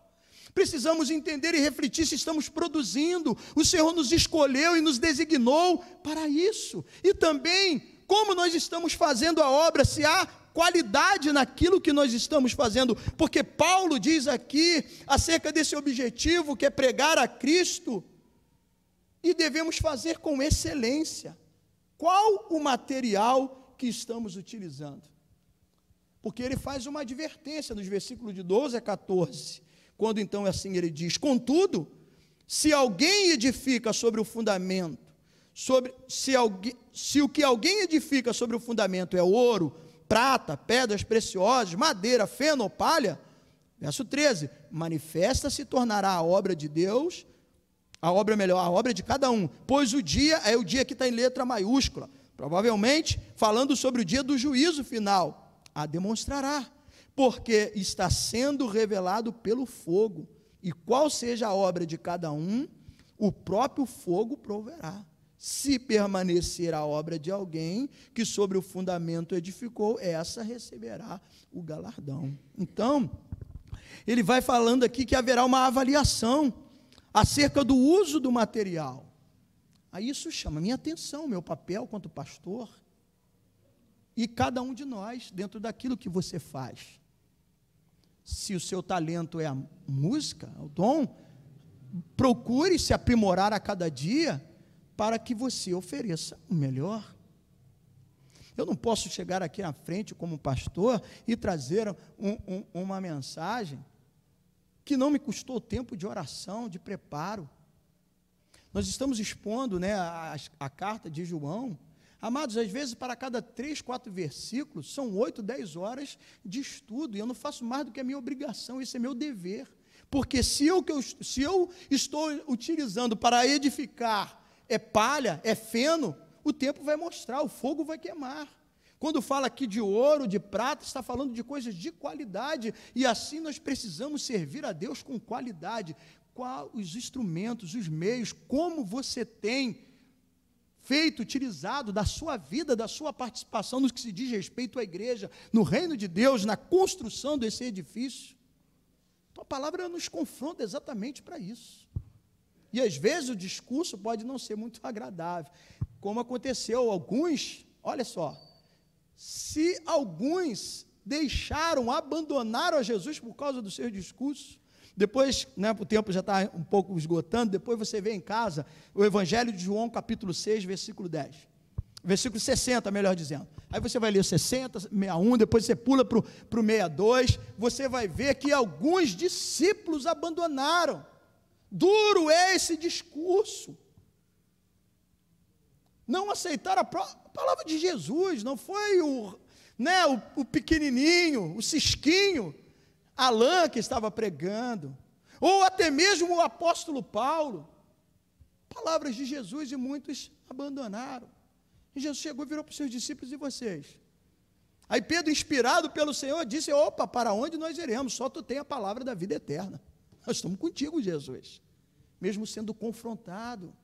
Precisamos entender e refletir se estamos produzindo. O Senhor nos escolheu e nos designou para isso. E também, como nós estamos fazendo a obra, se há qualidade naquilo que nós estamos fazendo, porque Paulo diz aqui acerca desse objetivo que é pregar a Cristo, e devemos fazer com excelência. Qual o material que estamos utilizando? Porque ele faz uma advertência nos versículos de 12 a 14, quando então assim ele diz: contudo, se alguém edifica sobre o fundamento, se o que alguém edifica sobre o fundamento é ouro, prata, pedras preciosas, madeira, feno ou palha, verso 13, manifesta se tornará a obra de Deus, a obra de cada um, pois o dia é o dia que está em letra maiúscula, provavelmente falando sobre o dia do juízo final, a demonstrará, porque está sendo revelado pelo fogo, e qual seja a obra de cada um, o próprio fogo proverá. Se permanecer a obra de alguém que sobre o fundamento edificou, essa receberá o galardão. Então, ele vai falando aqui que haverá uma avaliação acerca do uso do material. Aí isso chama minha atenção, meu papel quanto pastor, e cada um de nós, dentro daquilo que você faz. Se o seu talento é a música, o dom, procure se aprimorar a cada dia, para que você ofereça o melhor. Eu não posso chegar aqui à frente como pastor e trazer uma mensagem que não me custou tempo de oração, de preparo. Nós estamos expondo, né, a carta de João. Amados, às vezes para cada 3, 4 versículos, são 8, 10 horas de estudo, e eu não faço mais do que a minha obrigação, esse é meu dever. Porque se eu estou utilizando para edificar é palha, é feno, o tempo vai mostrar, o fogo vai queimar. Quando fala aqui de ouro, de prata, está falando de coisas de qualidade, e assim nós precisamos servir a Deus com qualidade. Quais os instrumentos, os meios, como você tem feito, utilizado da sua vida, da sua participação no que se diz respeito à igreja, no reino de Deus, na construção desse edifício. Então a palavra nos confronta exatamente para isso. E às vezes o discurso pode não ser muito agradável, como aconteceu alguns, olha só, se alguns abandonaram a Jesus por causa do seu discurso, depois, né, o tempo já está um pouco esgotando, depois você vê em casa o Evangelho de João, capítulo 6, versículo 10. Versículo 60, melhor dizendo. Aí você vai ler o 60, 61, depois você pula para o 62, você vai ver que alguns discípulos abandonaram. Duro é esse discurso. Não aceitaram a palavra de Jesus, não foi o pequenininho, o cisquinho, Alain que estava pregando, ou até mesmo o apóstolo Paulo. Palavras de Jesus e muitos abandonaram. E Jesus chegou e virou para os seus discípulos: e vocês? Aí Pedro, inspirado pelo Senhor, disse: opa, para onde nós iremos? Só tu tem a palavra da vida eterna. Nós estamos contigo, Jesus, mesmo sendo confrontado,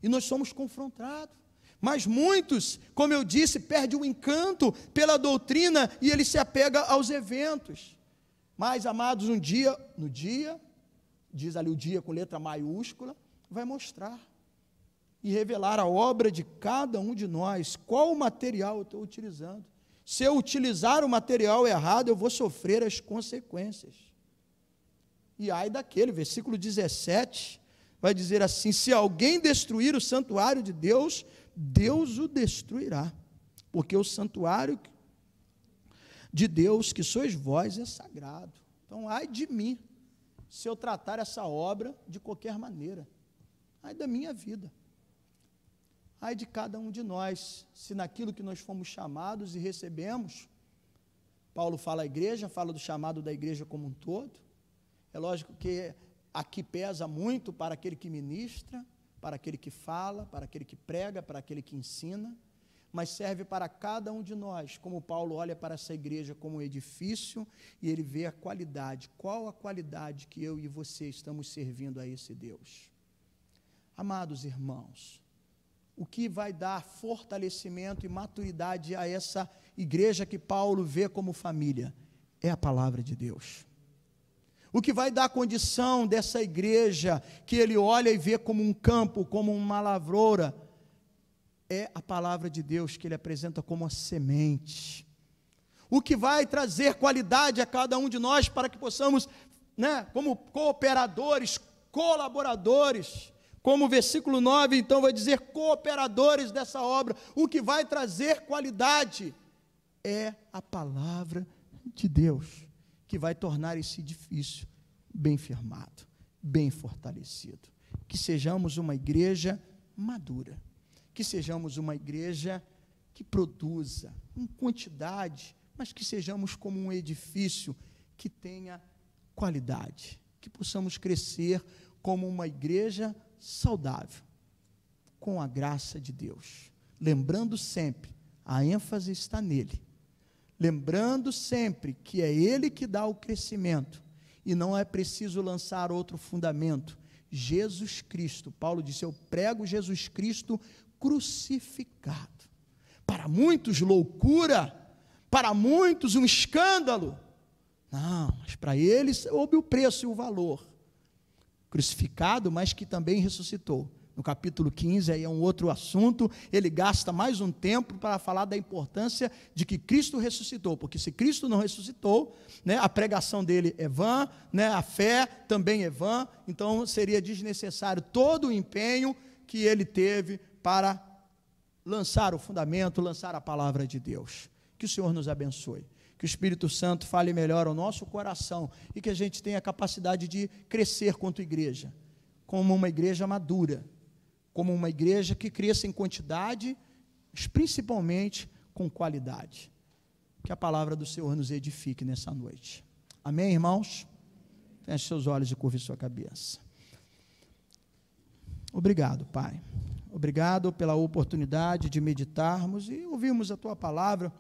e nós somos confrontados, mas muitos, como eu disse, perdem o encanto pela doutrina, e ele se apega aos eventos. Mas, amados, no dia, diz ali o dia com letra maiúscula, vai mostrar, e revelar a obra de cada um de nós, qual material eu estou utilizando. Se eu utilizar o material errado, eu vou sofrer as consequências. E ai daquele, versículo 17, vai dizer assim: se alguém destruir o santuário de Deus, Deus o destruirá, porque o santuário de Deus, que sois vós, é sagrado. Então, ai de mim, se eu tratar essa obra de qualquer maneira, ai da minha vida, ai de cada um de nós, se naquilo que nós fomos chamados e recebemos. Paulo fala à igreja, fala do chamado da igreja como um todo. É lógico que aqui pesa muito para aquele que ministra, para aquele que fala, para aquele que prega, para aquele que ensina, mas serve para cada um de nós, como Paulo olha para essa igreja como um edifício, e ele vê a qualidade, qual a qualidade que eu e você estamos servindo a esse Deus. Amados irmãos, o que vai dar fortalecimento e maturidade a essa igreja que Paulo vê como família, é a palavra de Deus. O que vai dar condição dessa igreja, que ele olha e vê como um campo, como uma lavoura, é a palavra de Deus, que ele apresenta como a semente. O que vai trazer qualidade a cada um de nós, para que possamos, como cooperadores, colaboradores, como o versículo 9, então, vai dizer, cooperadores dessa obra. O que vai trazer qualidade é a palavra de Deus, que vai tornar esse edifício bem firmado, bem fortalecido. Que sejamos uma igreja madura, que sejamos uma igreja que produza em quantidade, mas que sejamos como um edifício que tenha qualidade, que possamos crescer como uma igreja saudável, com a graça de Deus, lembrando sempre, a ênfase está nele, lembrando sempre que é Ele que dá o crescimento, e não é preciso lançar outro fundamento, Jesus Cristo. Paulo disse: eu prego Jesus Cristo crucificado. Para muitos loucura, para muitos um escândalo, não, mas para eles houve o preço e o valor, crucificado, mas que também ressuscitou. No capítulo 15, aí é um outro assunto, ele gasta mais um tempo para falar da importância de que Cristo ressuscitou, porque se Cristo não ressuscitou, a pregação dele é vã, a fé também é vã, então seria desnecessário todo o empenho que ele teve para lançar o fundamento, lançar a palavra de Deus. Que o Senhor nos abençoe, que o Espírito Santo fale melhor ao nosso coração, e que a gente tenha a capacidade de crescer quanto igreja, como uma igreja madura, como uma igreja que cresça em quantidade, mas principalmente com qualidade. Que a palavra do Senhor nos edifique nessa noite. Amém, irmãos? Feche seus olhos e curve sua cabeça. Obrigado, Pai. Obrigado pela oportunidade de meditarmos e ouvirmos a Tua palavra.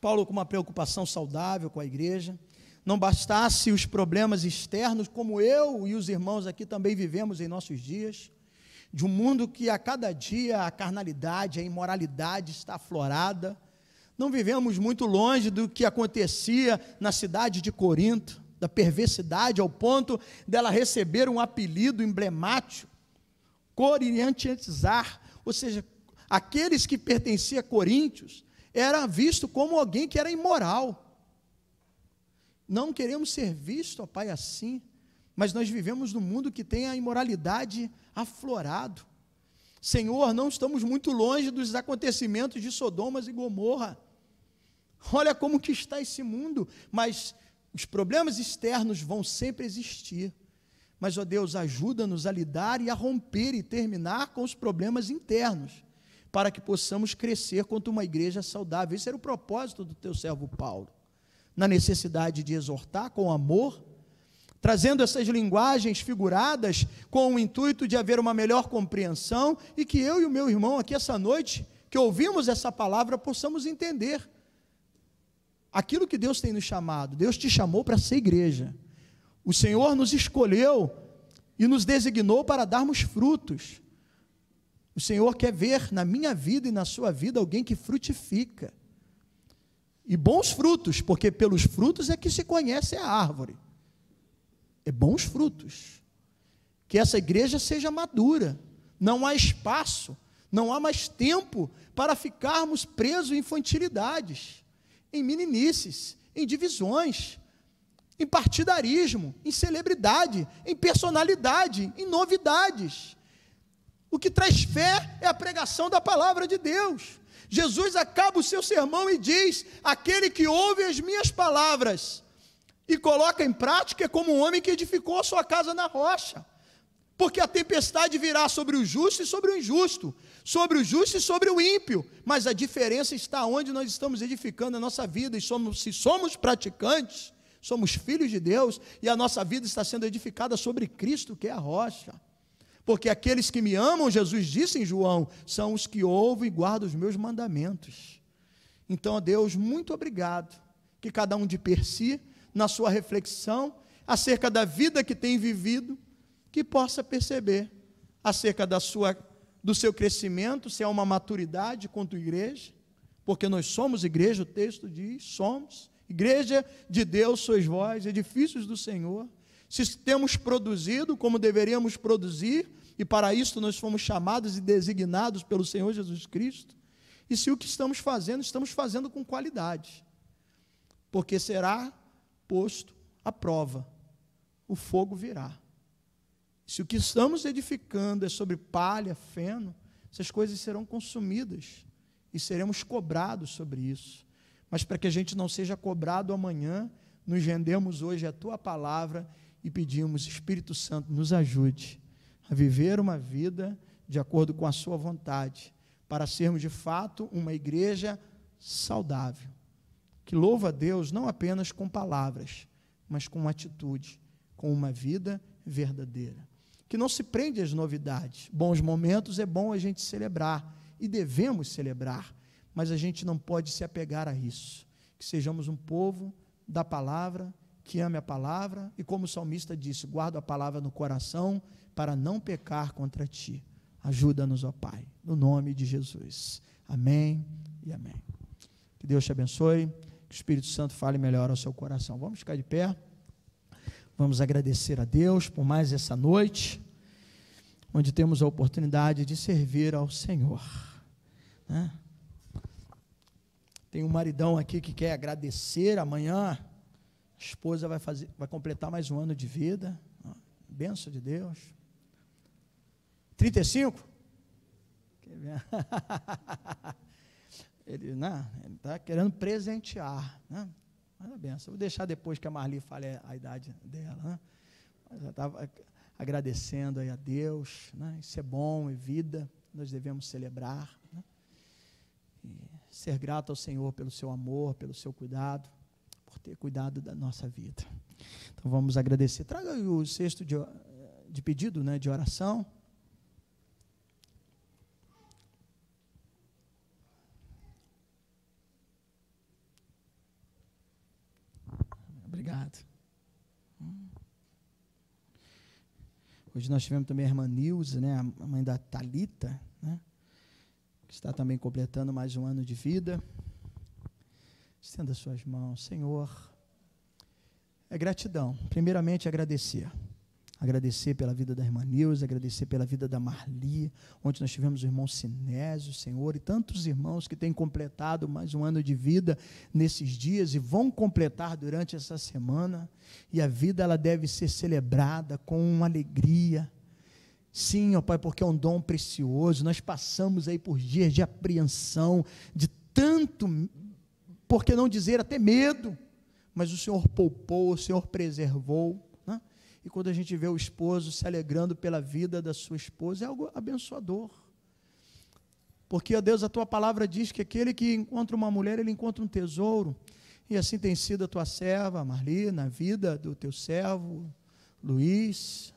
Paulo com uma preocupação saudável com a igreja. Não bastasse os problemas externos, como eu e os irmãos aqui também vivemos em nossos dias, de um mundo que a cada dia a carnalidade, a imoralidade está aflorada. Não vivemos muito longe do que acontecia na cidade de Corinto, da perversidade ao ponto dela receber um apelido emblemático, Corintianizar, ou seja, aqueles que pertenciam a Coríntios, era visto como alguém que era imoral. Não queremos ser vistos, ó Pai, assim, mas nós vivemos num mundo que tem a imoralidade aflorado. Senhor, não estamos muito longe dos acontecimentos de Sodoma e Gomorra. Olha como que está esse mundo, mas os problemas externos vão sempre existir. Mas, ó Deus, ajuda-nos a lidar e a romper e terminar com os problemas internos, para que possamos crescer quanto uma igreja saudável. Esse era o propósito do teu servo Paulo, na necessidade de exortar com amor, trazendo essas linguagens figuradas com o intuito de haver uma melhor compreensão e que eu e o meu irmão aqui essa noite, que ouvimos essa palavra, possamos entender aquilo que Deus tem nos chamado. Deus te chamou para ser igreja. O Senhor nos escolheu e nos designou para darmos frutos. O Senhor quer ver na minha vida e na sua vida alguém que frutifica. E bons frutos, porque pelos frutos é que se conhece a árvore. É bons frutos. Que essa igreja seja madura. Não há espaço, não há mais tempo para ficarmos presos em infantilidades, em meninices, em divisões, em partidarismo, em celebridade, em personalidade, em novidades. O que traz fé é a pregação da palavra de Deus. Jesus acaba o seu sermão e diz: aquele que ouve as minhas palavras e coloca em prática é como um homem que edificou a sua casa na rocha. Porque a tempestade virá sobre o justo e sobre o injusto, sobre o justo e sobre o ímpio, mas a diferença está onde nós estamos edificando a nossa vida, e se somos praticantes, somos filhos de Deus, e a nossa vida está sendo edificada sobre Cristo, que é a rocha. Porque aqueles que me amam, Jesus disse em João, são os que ouvem e guardam os meus mandamentos. Então, ó Deus, muito obrigado, que cada um de per si, na sua reflexão, acerca da vida que tem vivido, que possa perceber, acerca do seu crescimento, se há uma maturidade quanto igreja, porque nós somos igreja, o texto diz, somos, igreja de Deus sois vós, edifícios do Senhor, se temos produzido como deveríamos produzir, e para isso nós fomos chamados e designados pelo Senhor Jesus Cristo, e se o que estamos fazendo com qualidade, porque será posto à prova, o fogo virá. Se o que estamos edificando é sobre palha, feno, essas coisas serão consumidas, e seremos cobrados sobre isso. Mas para que a gente não seja cobrado amanhã, nos rendemos hoje à Tua palavra e pedimos: Espírito Santo, nos ajude a viver uma vida de acordo com a Sua vontade, para sermos de fato uma igreja saudável, que louva a Deus não apenas com palavras, mas com atitude, com uma vida verdadeira, que não se prende às novidades. Bons momentos é bom a gente celebrar, e devemos celebrar, mas a gente não pode se apegar a isso, que sejamos um povo da palavra, que ame a palavra, e como o salmista disse, guardo a palavra no coração, para não pecar contra Ti. Ajuda-nos, ó Pai, no nome de Jesus. Amém e amém. Que Deus te abençoe, que o Espírito Santo fale melhor ao seu coração. Vamos ficar de pé, vamos agradecer a Deus por mais essa noite, onde temos a oportunidade de servir ao Senhor, né? Tem um maridão aqui que quer agradecer. Amanhã a esposa vai completar mais um ano de vida, bênção de Deus. 35? Ele está querendo presentear, né? Mas a benção, vou deixar depois que a Marli fale a idade dela, né? Mas agradecendo aí a Deus, né? Isso é bom, é vida, nós devemos celebrar, né? E ser grato ao Senhor pelo seu amor, pelo seu cuidado, por ter cuidado da nossa vida. Então vamos agradecer. Traga o cesto de pedido, né, de oração. Obrigado. Hoje nós tivemos também a irmã Nilza, né, a mãe da Thalita, né, que está também completando mais um ano de vida. Estenda suas mãos, Senhor. É gratidão. Primeiramente, agradecer. Agradecer pela vida da irmã Nilza, agradecer pela vida da Marli, onde nós tivemos o irmão Sinésio, Senhor, e tantos irmãos que têm completado mais um ano de vida nesses dias e vão completar durante essa semana, e a vida ela deve ser celebrada com alegria. Sim, ó Pai, porque é um dom precioso. Nós passamos aí por dias de apreensão, de tanto, por que não dizer até medo, mas o Senhor poupou, o Senhor preservou. E quando a gente vê o esposo se alegrando pela vida da sua esposa, é algo abençoador. Porque, ó Deus, a tua palavra diz que aquele que encontra uma mulher, ele encontra um tesouro. E assim tem sido a tua serva, Marli, na vida do teu servo Luiz,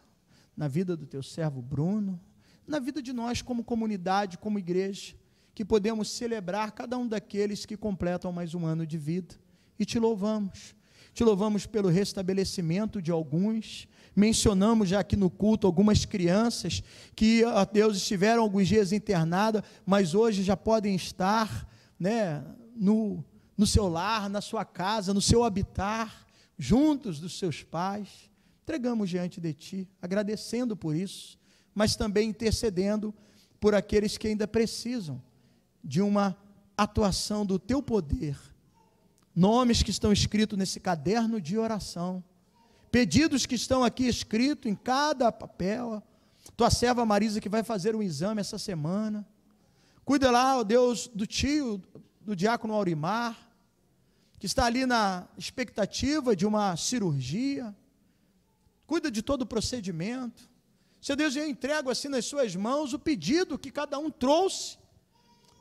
na vida do teu servo Bruno, na vida de nós como comunidade, como igreja, que podemos celebrar cada um daqueles que completam mais um ano de vida. E te louvamos. Te louvamos pelo restabelecimento de alguns. Mencionamos já aqui no culto algumas crianças que, ó Deus, estiveram alguns dias internadas, mas hoje já podem estar, né, no seu lar, na sua casa, no seu habitar, juntos dos seus pais. Entregamos diante de Ti, agradecendo por isso, mas também intercedendo por aqueles que ainda precisam de uma atuação do Teu poder. Nomes que estão escritos nesse caderno de oração, pedidos que estão aqui escritos em cada papel. Tua serva Marisa que vai fazer um exame essa semana. Cuida lá, ó Deus, do tio, do diácono Aurimar, que está ali na expectativa de uma cirurgia. Cuida de todo o procedimento. Seu Deus, eu entrego assim nas suas mãos o pedido que cada um trouxe,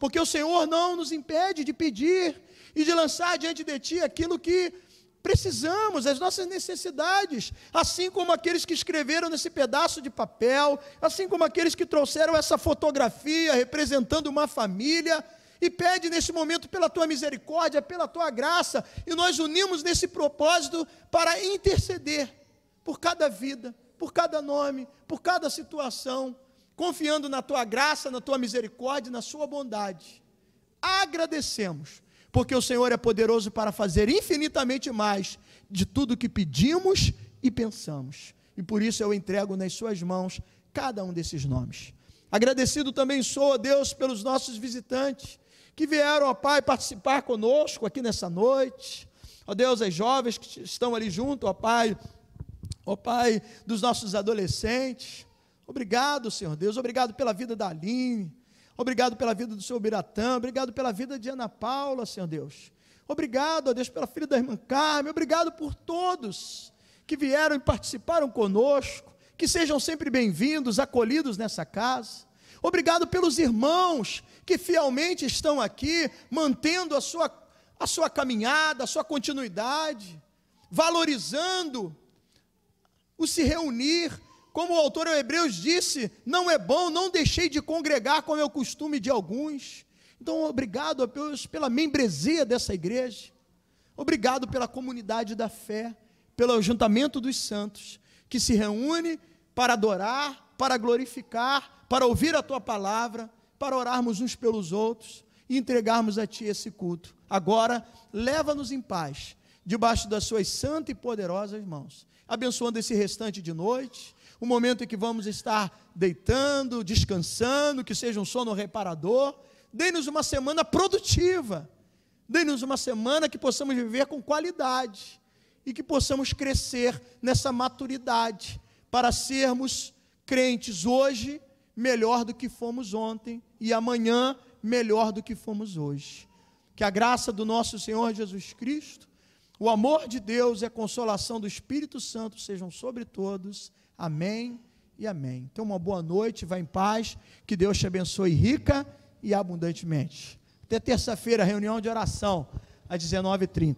porque o Senhor não nos impede de pedir e de lançar diante de Ti aquilo que precisamos, as nossas necessidades, assim como aqueles que escreveram nesse pedaço de papel, assim como aqueles que trouxeram essa fotografia representando uma família, e pede nesse momento pela Tua misericórdia, pela Tua graça, e nós unimos nesse propósito para interceder por cada vida, por cada nome, por cada situação, confiando na Tua graça, na Tua misericórdia, na Sua bondade. Agradecemos, porque o Senhor é poderoso para fazer infinitamente mais de tudo que pedimos e pensamos. E por isso eu entrego nas suas mãos cada um desses nomes. Agradecido também sou, ó Deus, pelos nossos visitantes, que vieram, ó Pai, participar conosco aqui nessa noite. Ó Deus, as jovens que estão ali junto, ó Pai, dos nossos adolescentes. Obrigado, Senhor Deus, obrigado pela vida da Aline, obrigado pela vida do Senhor Biratã, obrigado pela vida de Ana Paula, Senhor Deus. Obrigado, ó Deus, pela filha da irmã Carmen, obrigado por todos que vieram e participaram conosco, que sejam sempre bem-vindos, acolhidos nessa casa. Obrigado pelos irmãos que fielmente estão aqui, mantendo a sua caminhada, a sua continuidade, valorizando o se reunir. Como o autor aos Hebreus disse, não é bom, não deixei de congregar como é o costume de alguns. Então, obrigado, Deus, pela membresia dessa igreja. Obrigado pela comunidade da fé, pelo ajuntamento dos santos, que se reúne para adorar, para glorificar, para ouvir a Tua palavra, para orarmos uns pelos outros e entregarmos a Ti esse culto. Agora, leva-nos em paz, debaixo das Suas santas e poderosas mãos, abençoando esse restante de noite, o momento em que vamos estar deitando, descansando, que seja um sono reparador. Dê-nos uma semana produtiva, dê-nos uma semana que possamos viver com qualidade e que possamos crescer nessa maturidade para sermos crentes hoje melhor do que fomos ontem e amanhã melhor do que fomos hoje. Que a graça do nosso Senhor Jesus Cristo, o amor de Deus e a consolação do Espírito Santo sejam sobre todos. Amém e amém. Então, uma boa noite, vá em paz, que Deus te abençoe rica e abundantemente. Até terça-feira, reunião de oração, às 19h30.